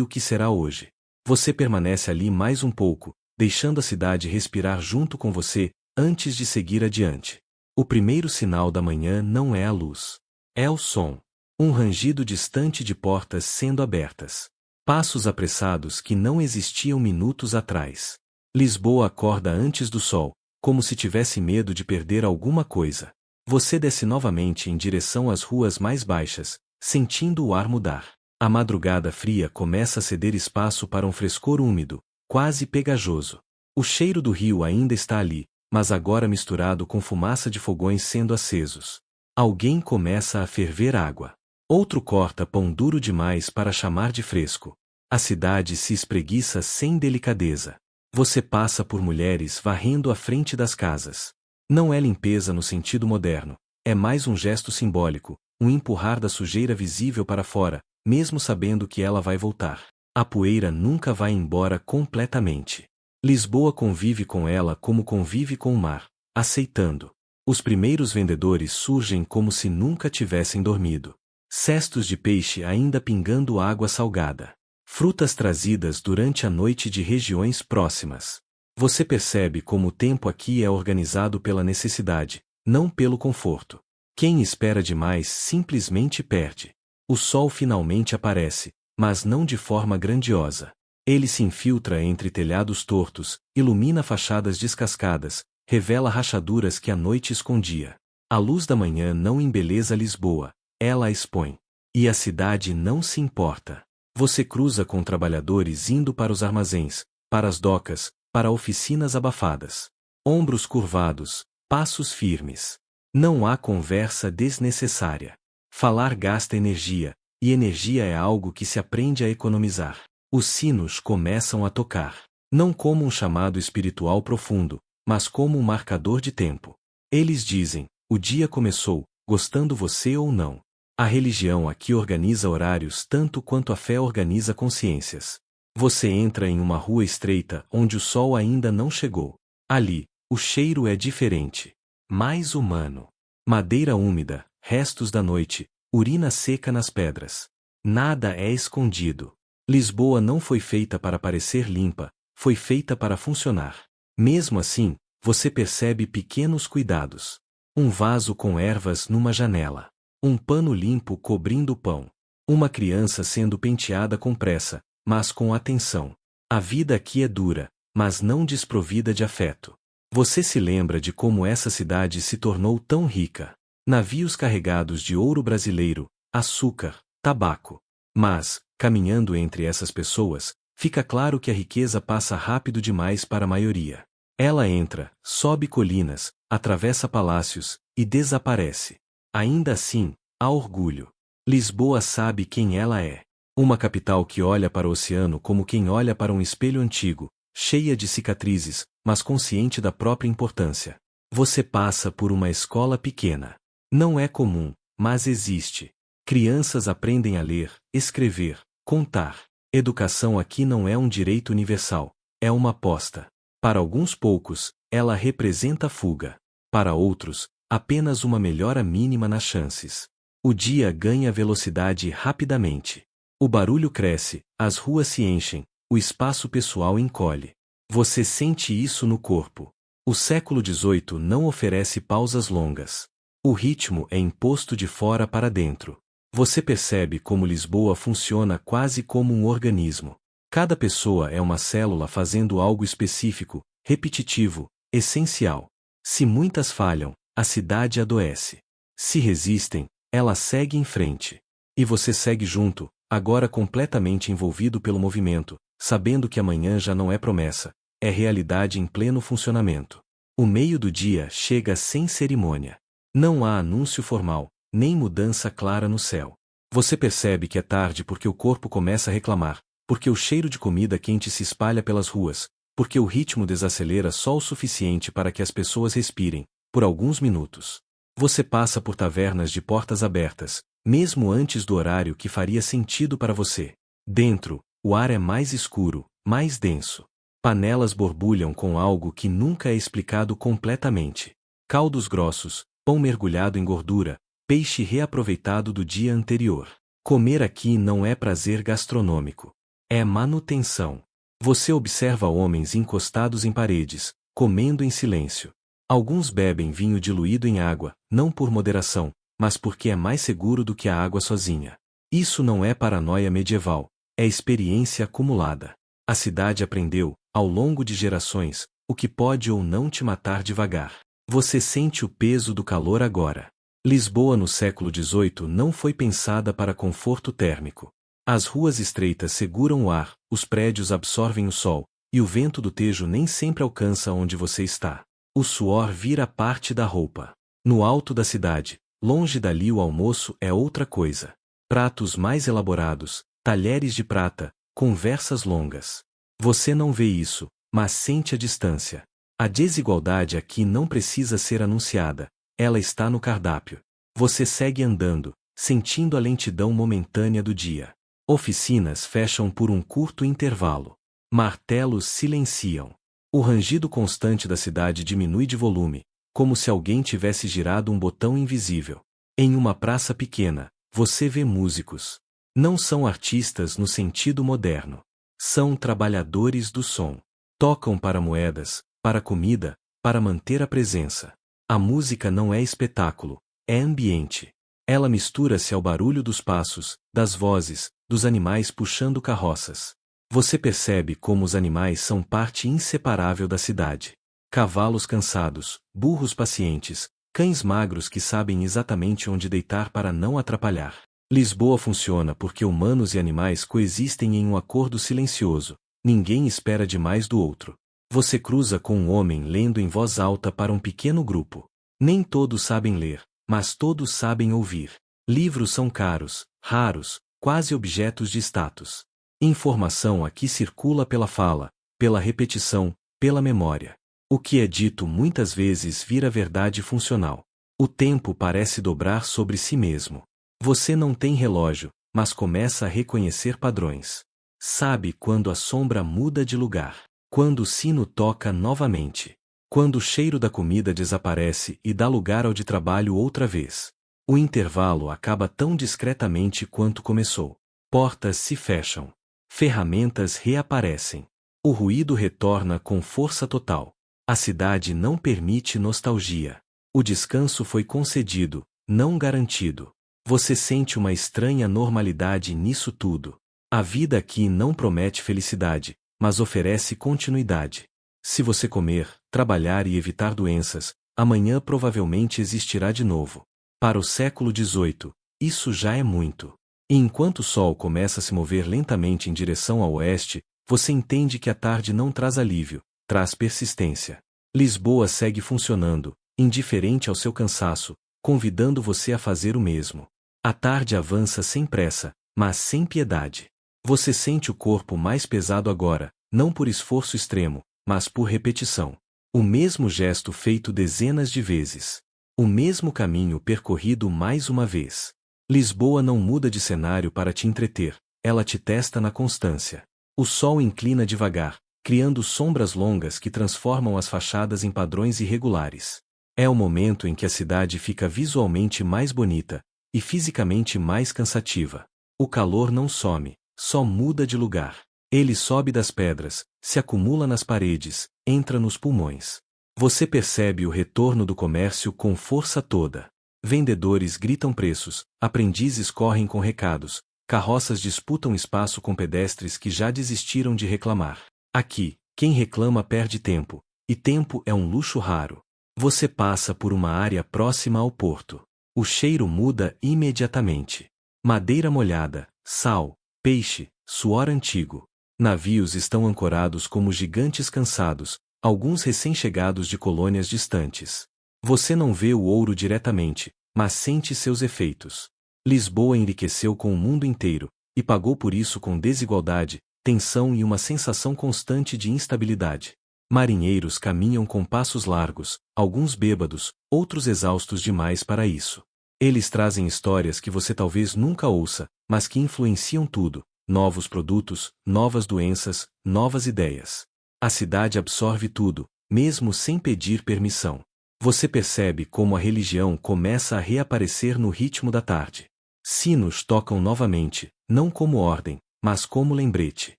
o que será hoje. Você permanece ali mais um pouco, deixando a cidade respirar junto com você, antes de seguir adiante. O primeiro sinal da manhã não é a luz. É o som. Um rangido distante de portas sendo abertas. Passos apressados que não existiam minutos atrás. Lisboa acorda antes do sol, como se tivesse medo de perder alguma coisa. Você desce novamente em direção às ruas mais baixas, sentindo o ar mudar. A madrugada fria começa a ceder espaço para um frescor úmido, quase pegajoso. O cheiro do rio ainda está ali, mas agora misturado com fumaça de fogões sendo acesos. Alguém começa a ferver água. Outro corta pão duro demais para chamar de fresco. A cidade se espreguiça sem delicadeza. Você passa por mulheres varrendo a frente das casas. Não é limpeza no sentido moderno, é mais um gesto simbólico, um empurrar da sujeira visível para fora, mesmo sabendo que ela vai voltar. A poeira nunca vai embora completamente. Lisboa convive com ela como convive com o mar, aceitando. Os primeiros vendedores surgem como se nunca tivessem dormido. Cestos de peixe ainda pingando água salgada. Frutas trazidas durante a noite de regiões próximas. Você percebe como o tempo aqui é organizado pela necessidade, não pelo conforto. Quem espera demais simplesmente perde. O sol finalmente aparece, mas não de forma grandiosa. Ele se infiltra entre telhados tortos, ilumina fachadas descascadas, revela rachaduras que a noite escondia. A luz da manhã não embeleza Lisboa, ela a expõe. E a cidade não se importa. Você cruza com trabalhadores indo para os armazéns, para as docas, para oficinas abafadas. Ombros curvados, passos firmes. Não há conversa desnecessária. Falar gasta energia, e energia é algo que se aprende a economizar. Os sinos começam a tocar, não como um chamado espiritual profundo, mas como um marcador de tempo. Eles dizem, o dia começou, gostando você ou não. A religião aqui organiza horários tanto quanto a fé organiza consciências. Você entra em uma rua estreita onde o sol ainda não chegou. Ali, o cheiro é diferente. Mais humano. Madeira úmida, restos da noite, urina seca nas pedras. Nada é escondido. Lisboa não foi feita para parecer limpa, foi feita para funcionar. Mesmo assim, você percebe pequenos cuidados. Um vaso com ervas numa janela. Um pano limpo cobrindo o pão. Uma criança sendo penteada com pressa, mas com atenção. A vida aqui é dura, mas não desprovida de afeto. Você se lembra de como essa cidade se tornou tão rica. Navios carregados de ouro brasileiro, açúcar, tabaco. Mas, caminhando entre essas pessoas, fica claro que a riqueza passa rápido demais para a maioria. Ela entra, sobe colinas, atravessa palácios, e desaparece. Ainda assim, há orgulho. Lisboa sabe quem ela é. Uma capital que olha para o oceano como quem olha para um espelho antigo, cheia de cicatrizes, mas consciente da própria importância. Você passa por uma escola pequena. Não é comum, mas existe. Crianças aprendem a ler, escrever, contar. Educação aqui não é um direito universal, é uma aposta. Para alguns poucos, ela representa fuga. Para outros, apenas uma melhora mínima nas chances. O dia ganha velocidade rapidamente. O barulho cresce, as ruas se enchem, o espaço pessoal encolhe. Você sente isso no corpo. O século XVIII não oferece pausas longas. O ritmo é imposto de fora para dentro. Você percebe como Lisboa funciona quase como um organismo. Cada pessoa é uma célula fazendo algo específico, repetitivo, essencial. Se muitas falham, a cidade adoece. Se resistem, ela segue em frente. E você segue junto, agora completamente envolvido pelo movimento, sabendo que amanhã já não é promessa, é realidade em pleno funcionamento. O meio do dia chega sem cerimônia. Não há anúncio formal, nem mudança clara no céu. Você percebe que é tarde porque o corpo começa a reclamar, porque o cheiro de comida quente se espalha pelas ruas, porque o ritmo desacelera só o suficiente para que as pessoas respirem, por alguns minutos. Você passa por tavernas de portas abertas, mesmo antes do horário que faria sentido para você. Dentro, o ar é mais escuro, mais denso. Panelas borbulham com algo que nunca é explicado completamente. Caldos grossos, pão mergulhado em gordura, peixe reaproveitado do dia anterior. Comer aqui não é prazer gastronômico. É manutenção. Você observa homens encostados em paredes, comendo em silêncio. Alguns bebem vinho diluído em água, não por moderação, mas porque é mais seguro do que a água sozinha. Isso não é paranoia medieval, é experiência acumulada. A cidade aprendeu, ao longo de gerações, o que pode ou não te matar devagar. Você sente o peso do calor agora. Lisboa no século XVIII não foi pensada para conforto térmico. As ruas estreitas seguram o ar, os prédios absorvem o sol, e o vento do Tejo nem sempre alcança onde você está. O suor vira parte da roupa. No alto da cidade, longe dali o almoço é outra coisa. Pratos mais elaborados, talheres de prata, conversas longas. Você não vê isso, mas sente a distância. A desigualdade aqui não precisa ser anunciada, ela está no cardápio. Você segue andando, sentindo a lentidão momentânea do dia. Oficinas fecham por um curto intervalo. Martelos silenciam. O rangido constante da cidade diminui de volume, como se alguém tivesse girado um botão invisível. Em uma praça pequena, você vê músicos. Não são artistas no sentido moderno. São trabalhadores do som. Tocam para moedas, para comida, para manter a presença. A música não é espetáculo, é ambiente. Ela mistura-se ao barulho dos passos, das vozes, dos animais puxando carroças. Você percebe como os animais são parte inseparável da cidade. Cavalos cansados, burros pacientes, cães magros que sabem exatamente onde deitar para não atrapalhar. Lisboa funciona porque humanos e animais coexistem em um acordo silencioso. Ninguém espera demais do outro. Você cruza com um homem lendo em voz alta para um pequeno grupo. Nem todos sabem ler, mas todos sabem ouvir. Livros são caros, raros, quase objetos de status. Informação aqui circula pela fala, pela repetição, pela memória. O que é dito muitas vezes vira verdade funcional. O tempo parece dobrar sobre si mesmo. Você não tem relógio, mas começa a reconhecer padrões. Sabe quando a sombra muda de lugar, quando o sino toca novamente, quando o cheiro da comida desaparece e dá lugar ao de trabalho outra vez. O intervalo acaba tão discretamente quanto começou. Portas se fecham. Ferramentas reaparecem. O ruído retorna com força total. A cidade não permite nostalgia. O descanso foi concedido, não garantido. Você sente uma estranha normalidade nisso tudo. A vida aqui não promete felicidade, mas oferece continuidade. Se você comer, trabalhar e evitar doenças, amanhã provavelmente existirá de novo. Para o século XVIII, isso já é muito. E enquanto o sol começa a se mover lentamente em direção ao oeste, você entende que a tarde não traz alívio, traz persistência. Lisboa segue funcionando, indiferente ao seu cansaço, convidando você a fazer o mesmo. A tarde avança sem pressa, mas sem piedade. Você sente o corpo mais pesado agora, não por esforço extremo, mas por repetição. O mesmo gesto feito dezenas de vezes. O mesmo caminho percorrido mais uma vez. Lisboa não muda de cenário para te entreter, ela te testa na constância. O sol inclina devagar, criando sombras longas que transformam as fachadas em padrões irregulares. É o momento em que a cidade fica visualmente mais bonita, e fisicamente mais cansativa. O calor não some, só muda de lugar. Ele sobe das pedras, se acumula nas paredes, entra nos pulmões. Você percebe o retorno do comércio com força toda. Vendedores gritam preços, aprendizes correm com recados, carroças disputam espaço com pedestres que já desistiram de reclamar. Aqui, quem reclama perde tempo, e tempo é um luxo raro. Você passa por uma área próxima ao porto. O cheiro muda imediatamente. Madeira molhada, sal, peixe, suor antigo. Navios estão ancorados como gigantes cansados, alguns recém-chegados de colônias distantes. Você não vê o ouro diretamente, mas sente seus efeitos. Lisboa enriqueceu com o mundo inteiro, e pagou por isso com desigualdade, tensão e uma sensação constante de instabilidade. Marinheiros caminham com passos largos, alguns bêbados, outros exaustos demais para isso. Eles trazem histórias que você talvez nunca ouça, mas que influenciam tudo: novos produtos, novas doenças, novas ideias. A cidade absorve tudo, mesmo sem pedir permissão. Você percebe como a religião começa a reaparecer no ritmo da tarde. Sinos tocam novamente, não como ordem, mas como lembrete.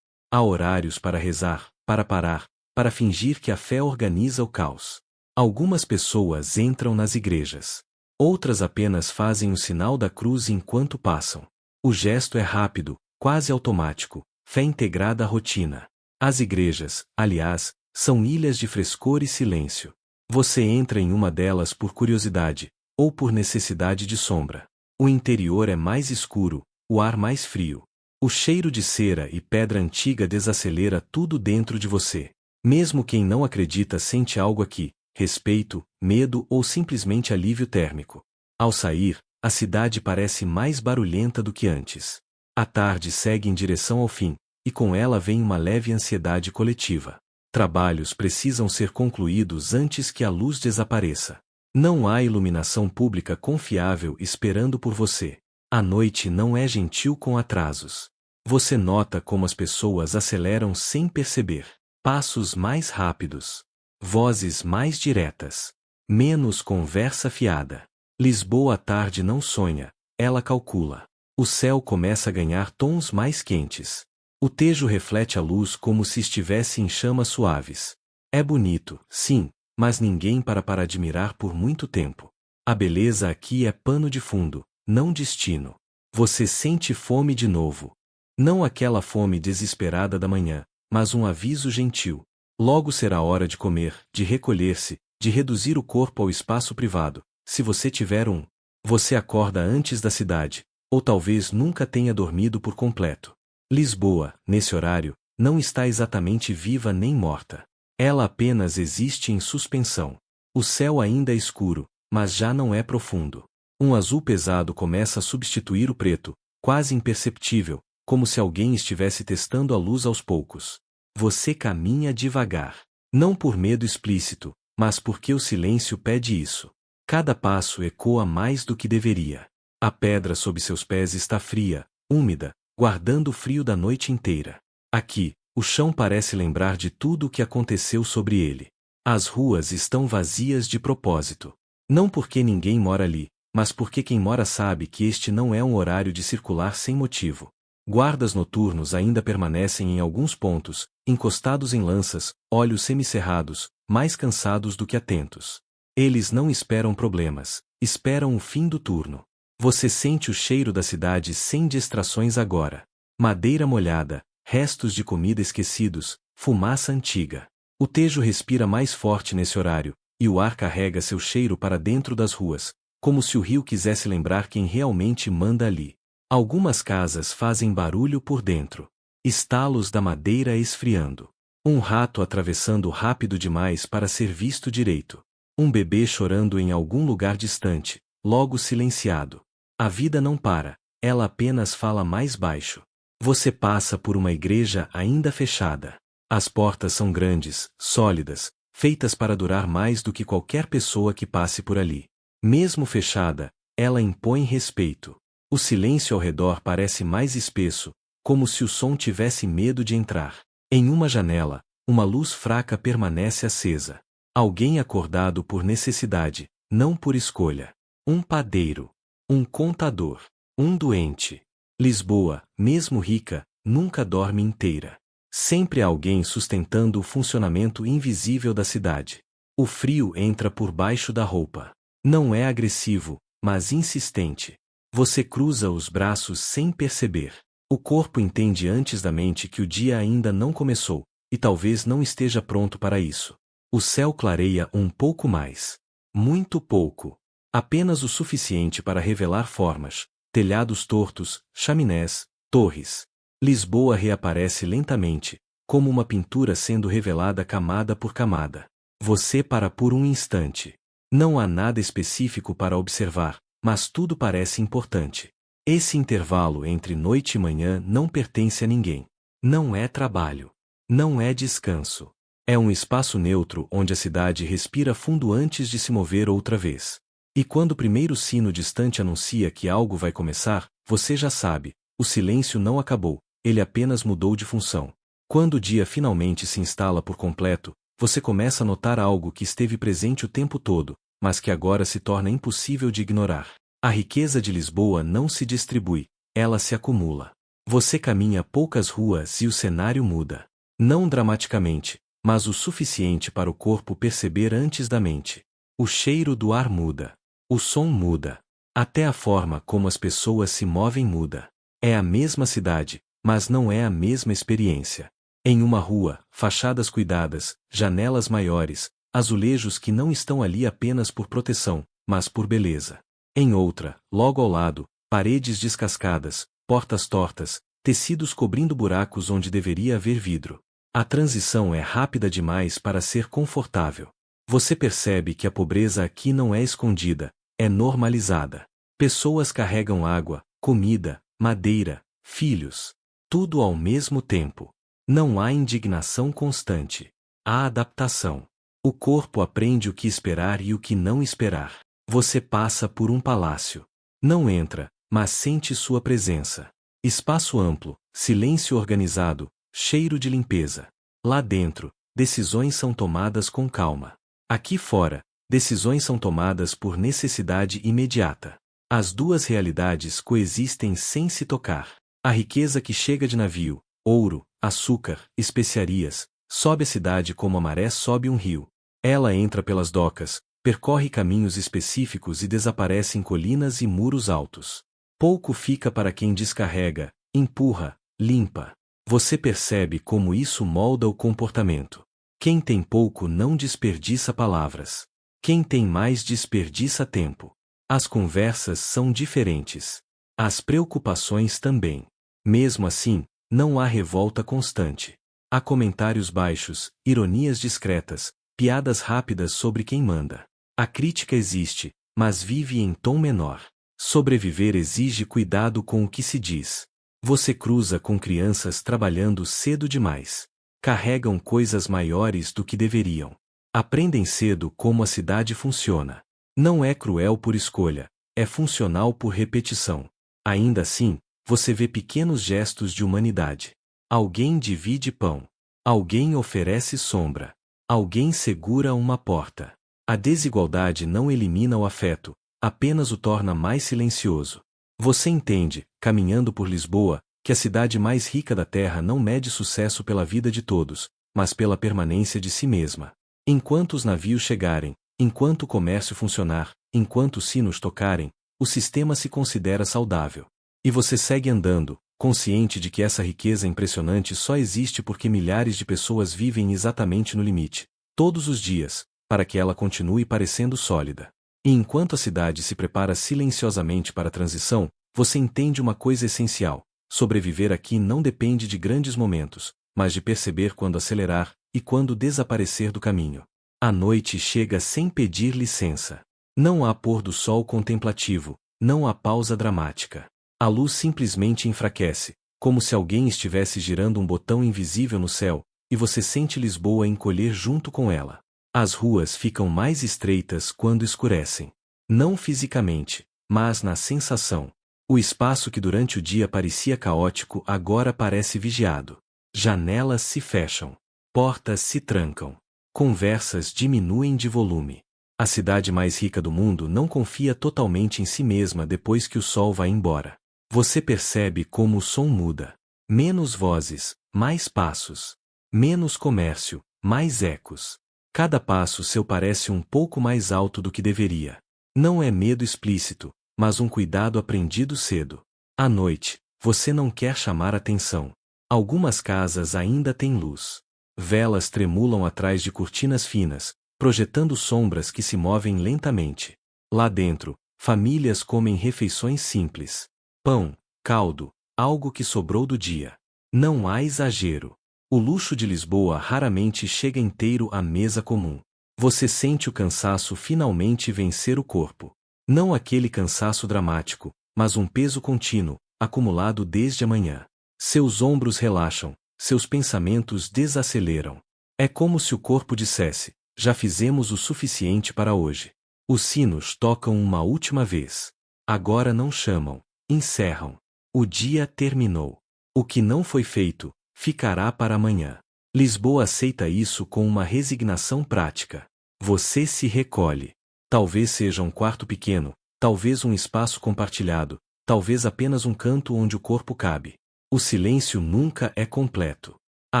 Há horários para rezar, para parar, para fingir que a fé organiza o caos. Algumas pessoas entram nas igrejas. Outras apenas fazem o sinal da cruz enquanto passam. O gesto é rápido, quase automático, fé integrada à rotina. As igrejas, aliás, são ilhas de frescor e silêncio. Você entra em uma delas por curiosidade, ou por necessidade de sombra. O interior é mais escuro, o ar mais frio. O cheiro de cera e pedra antiga desacelera tudo dentro de você. Mesmo quem não acredita sente algo aqui: respeito, medo ou simplesmente alívio térmico. Ao sair, a cidade parece mais barulhenta do que antes. A tarde segue em direção ao fim, e com ela vem uma leve ansiedade coletiva. Trabalhos precisam ser concluídos antes que a luz desapareça. Não há iluminação pública confiável esperando por você. A noite não é gentil com atrasos. Você nota como as pessoas aceleram sem perceber. Passos mais rápidos. Vozes mais diretas. Menos conversa fiada. Lisboa à tarde não sonha, ela calcula. O céu começa a ganhar tons mais quentes. O Tejo reflete a luz como se estivesse em chamas suaves. É bonito, sim, mas ninguém para admirar por muito tempo. A beleza aqui é pano de fundo, não destino. Você sente fome de novo. Não aquela fome desesperada da manhã, mas um aviso gentil. Logo será hora de comer, de recolher-se, de reduzir o corpo ao espaço privado, se você tiver um. Você acorda antes da cidade, ou talvez nunca tenha dormido por completo. Lisboa, nesse horário, não está exatamente viva nem morta. Ela apenas existe em suspensão. O céu ainda é escuro, mas já não é profundo. Um azul pesado começa a substituir o preto, quase imperceptível, como se alguém estivesse testando a luz aos poucos. Você caminha devagar. Não por medo explícito, mas porque o silêncio pede isso. Cada passo ecoa mais do que deveria. A pedra sob seus pés está fria, úmida, guardando o frio da noite inteira. Aqui, o chão parece lembrar de tudo o que aconteceu sobre ele. As ruas estão vazias de propósito. Não porque ninguém mora ali, mas porque quem mora sabe que este não é um horário de circular sem motivo. Guardas noturnos ainda permanecem em alguns pontos, encostados em lanças, olhos semicerrados, mais cansados do que atentos. Eles não esperam problemas, esperam o fim do turno. Você sente o cheiro da cidade sem distrações agora. Madeira molhada, restos de comida esquecidos, fumaça antiga. O Tejo respira mais forte nesse horário, e o ar carrega seu cheiro para dentro das ruas, como se o rio quisesse lembrar quem realmente manda ali. Algumas casas fazem barulho por dentro. Estalos da madeira esfriando. Um rato atravessando rápido demais para ser visto direito. Um bebê chorando em algum lugar distante, logo silenciado. A vida não para, ela apenas fala mais baixo. Você passa por uma igreja ainda fechada. As portas são grandes, sólidas, feitas para durar mais do que qualquer pessoa que passe por ali. Mesmo fechada, ela impõe respeito. O silêncio ao redor parece mais espesso, como se o som tivesse medo de entrar. Em uma janela, uma luz fraca permanece acesa. Alguém acordado por necessidade, não por escolha. Um padeiro. Um contador. Um doente. Lisboa, mesmo rica, nunca dorme inteira. Sempre há alguém sustentando o funcionamento invisível da cidade. O frio entra por baixo da roupa. Não é agressivo, mas insistente. Você cruza os braços sem perceber. O corpo entende antes da mente que o dia ainda não começou, e talvez não esteja pronto para isso. O céu clareia um pouco mais. Muito pouco. Apenas o suficiente para revelar formas, telhados tortos, chaminés, torres. Lisboa reaparece lentamente, como uma pintura sendo revelada camada por camada. Você para por um instante. Não há nada específico para observar, mas tudo parece importante. Esse intervalo entre noite e manhã não pertence a ninguém. Não é trabalho. Não é descanso. É um espaço neutro onde a cidade respira fundo antes de se mover outra vez. E quando o primeiro sino distante anuncia que algo vai começar, você já sabe, o silêncio não acabou, ele apenas mudou de função. Quando o dia finalmente se instala por completo, você começa a notar algo que esteve presente o tempo todo, mas que agora se torna impossível de ignorar. A riqueza de Lisboa não se distribui, ela se acumula. Você caminha poucas ruas e o cenário muda. Não dramaticamente, mas o suficiente para o corpo perceber antes da mente. O cheiro do ar muda. O som muda. Até a forma como as pessoas se movem muda. É a mesma cidade, mas não é a mesma experiência. Em uma rua, fachadas cuidadas, janelas maiores, azulejos que não estão ali apenas por proteção, mas por beleza. Em outra, logo ao lado, paredes descascadas, portas tortas, tecidos cobrindo buracos onde deveria haver vidro. A transição é rápida demais para ser confortável. Você percebe que a pobreza aqui não é escondida, é normalizada. Pessoas carregam água, comida, madeira, filhos. Tudo ao mesmo tempo. Não há indignação constante. Há adaptação. O corpo aprende o que esperar e o que não esperar. Você passa por um palácio. Não entra, mas sente sua presença. Espaço amplo, silêncio organizado, cheiro de limpeza. Lá dentro, decisões são tomadas com calma. Aqui fora, decisões são tomadas por necessidade imediata. As duas realidades coexistem sem se tocar. A riqueza que chega de navio, ouro, açúcar, especiarias, sobe a cidade como a maré sobe um rio. Ela entra pelas docas, percorre caminhos específicos e desaparece em colinas e muros altos. Pouco fica para quem descarrega, empurra, limpa. Você percebe como isso molda o comportamento. Quem tem pouco não desperdiça palavras. Quem tem mais desperdiça tempo. As conversas são diferentes. As preocupações também. Mesmo assim, não há revolta constante. Há comentários baixos, ironias discretas, piadas rápidas sobre quem manda. A crítica existe, mas vive em tom menor. Sobreviver exige cuidado com o que se diz. Você cruza com crianças trabalhando cedo demais. Carregam coisas maiores do que deveriam. Aprendem cedo como a cidade funciona. Não é cruel por escolha, é funcional por repetição. Ainda assim, você vê pequenos gestos de humanidade. Alguém divide pão. Alguém oferece sombra. Alguém segura uma porta. A desigualdade não elimina o afeto, apenas o torna mais silencioso. Você entende, caminhando por Lisboa, que a cidade mais rica da Terra não mede sucesso pela vida de todos, mas pela permanência de si mesma. Enquanto os navios chegarem, enquanto o comércio funcionar, enquanto os sinos tocarem, o sistema se considera saudável. E você segue andando, consciente de que essa riqueza impressionante só existe porque milhares de pessoas vivem exatamente no limite, todos os dias, para que ela continue parecendo sólida. E enquanto a cidade se prepara silenciosamente para a transição, você entende uma coisa essencial: sobreviver aqui não depende de grandes momentos, mas de perceber quando acelerar e quando desaparecer do caminho. A noite chega sem pedir licença. Não há pôr do sol contemplativo, não há pausa dramática. A luz simplesmente enfraquece, como se alguém estivesse girando um botão invisível no céu, e você sente Lisboa encolher junto com ela. As ruas ficam mais estreitas quando escurecem. Não fisicamente, mas na sensação. O espaço que durante o dia parecia caótico agora parece vigiado. Janelas se fecham. Portas se trancam. Conversas diminuem de volume. A cidade mais rica do mundo não confia totalmente em si mesma depois que o sol vai embora. Você percebe como o som muda. Menos vozes, mais passos. Menos comércio, mais ecos. Cada passo seu parece um pouco mais alto do que deveria. Não é medo explícito, mas um cuidado aprendido cedo. À noite, você não quer chamar atenção. Algumas casas ainda têm luz. Velas tremulam atrás de cortinas finas, projetando sombras que se movem lentamente. Lá dentro, famílias comem refeições simples. Pão, caldo, algo que sobrou do dia. Não há exagero. O luxo de Lisboa raramente chega inteiro à mesa comum. Você sente o cansaço finalmente vencer o corpo. Não aquele cansaço dramático, mas um peso contínuo, acumulado desde a manhã. Seus ombros relaxam, seus pensamentos desaceleram. É como se o corpo dissesse: já fizemos o suficiente para hoje. Os sinos tocam uma última vez. Agora não chamam, encerram. O dia terminou. O que não foi feito, ficará para amanhã. Lisboa aceita isso com uma resignação prática. Você se recolhe. Talvez seja um quarto pequeno, talvez um espaço compartilhado, talvez apenas um canto onde o corpo cabe. O silêncio nunca é completo. Há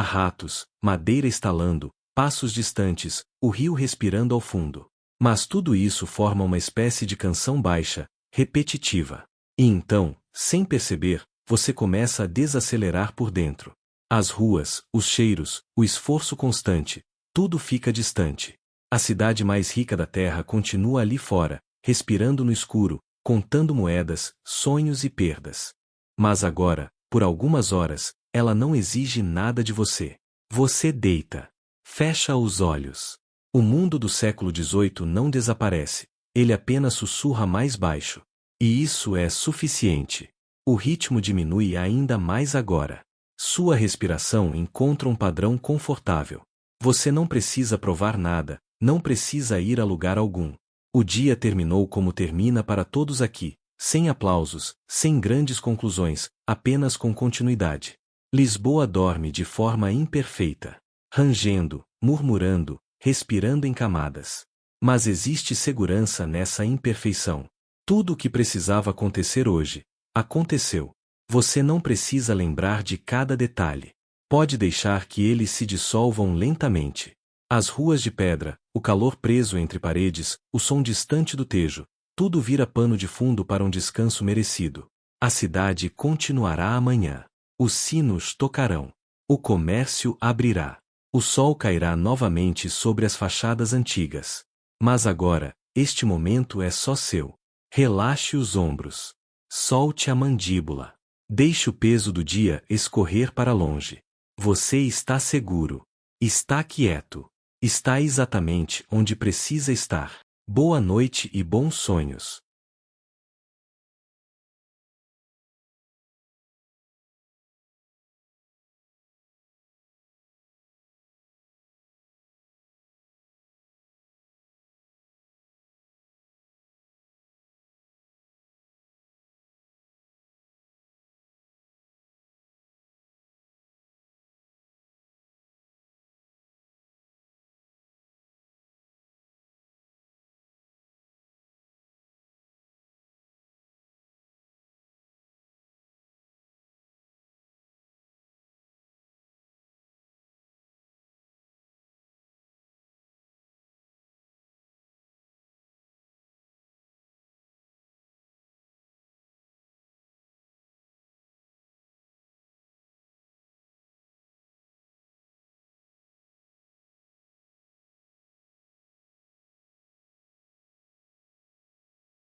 ratos, madeira estalando, passos distantes, o rio respirando ao fundo. Mas tudo isso forma uma espécie de canção baixa, repetitiva. E então, sem perceber, você começa a desacelerar por dentro. As ruas, os cheiros, o esforço constante, tudo fica distante. A cidade mais rica da Terra continua ali fora, respirando no escuro, contando moedas, sonhos e perdas. Mas agora, por algumas horas, ela não exige nada de você. Você deita. Fecha os olhos. O mundo do século XVIII não desaparece, ele apenas sussurra mais baixo. E isso é suficiente. O ritmo diminui ainda mais agora. Sua respiração encontra um padrão confortável. Você não precisa provar nada, não precisa ir a lugar algum. O dia terminou como termina para todos aqui, sem aplausos, sem grandes conclusões, apenas com continuidade. Lisboa dorme de forma imperfeita, rangendo, murmurando, respirando em camadas. Mas existe segurança nessa imperfeição. Tudo o que precisava acontecer hoje, aconteceu. Você não precisa lembrar de cada detalhe. Pode deixar que eles se dissolvam lentamente. As ruas de pedra, o calor preso entre paredes, o som distante do Tejo, tudo vira pano de fundo para um descanso merecido. A cidade continuará amanhã. Os sinos tocarão. O comércio abrirá. O sol cairá novamente sobre as fachadas antigas. Mas agora, este momento é só seu. Relaxe os ombros. Solte a mandíbula. Deixe o peso do dia escorrer para longe. Você está seguro. Está quieto. Está exatamente onde precisa estar. Boa noite e bons sonhos.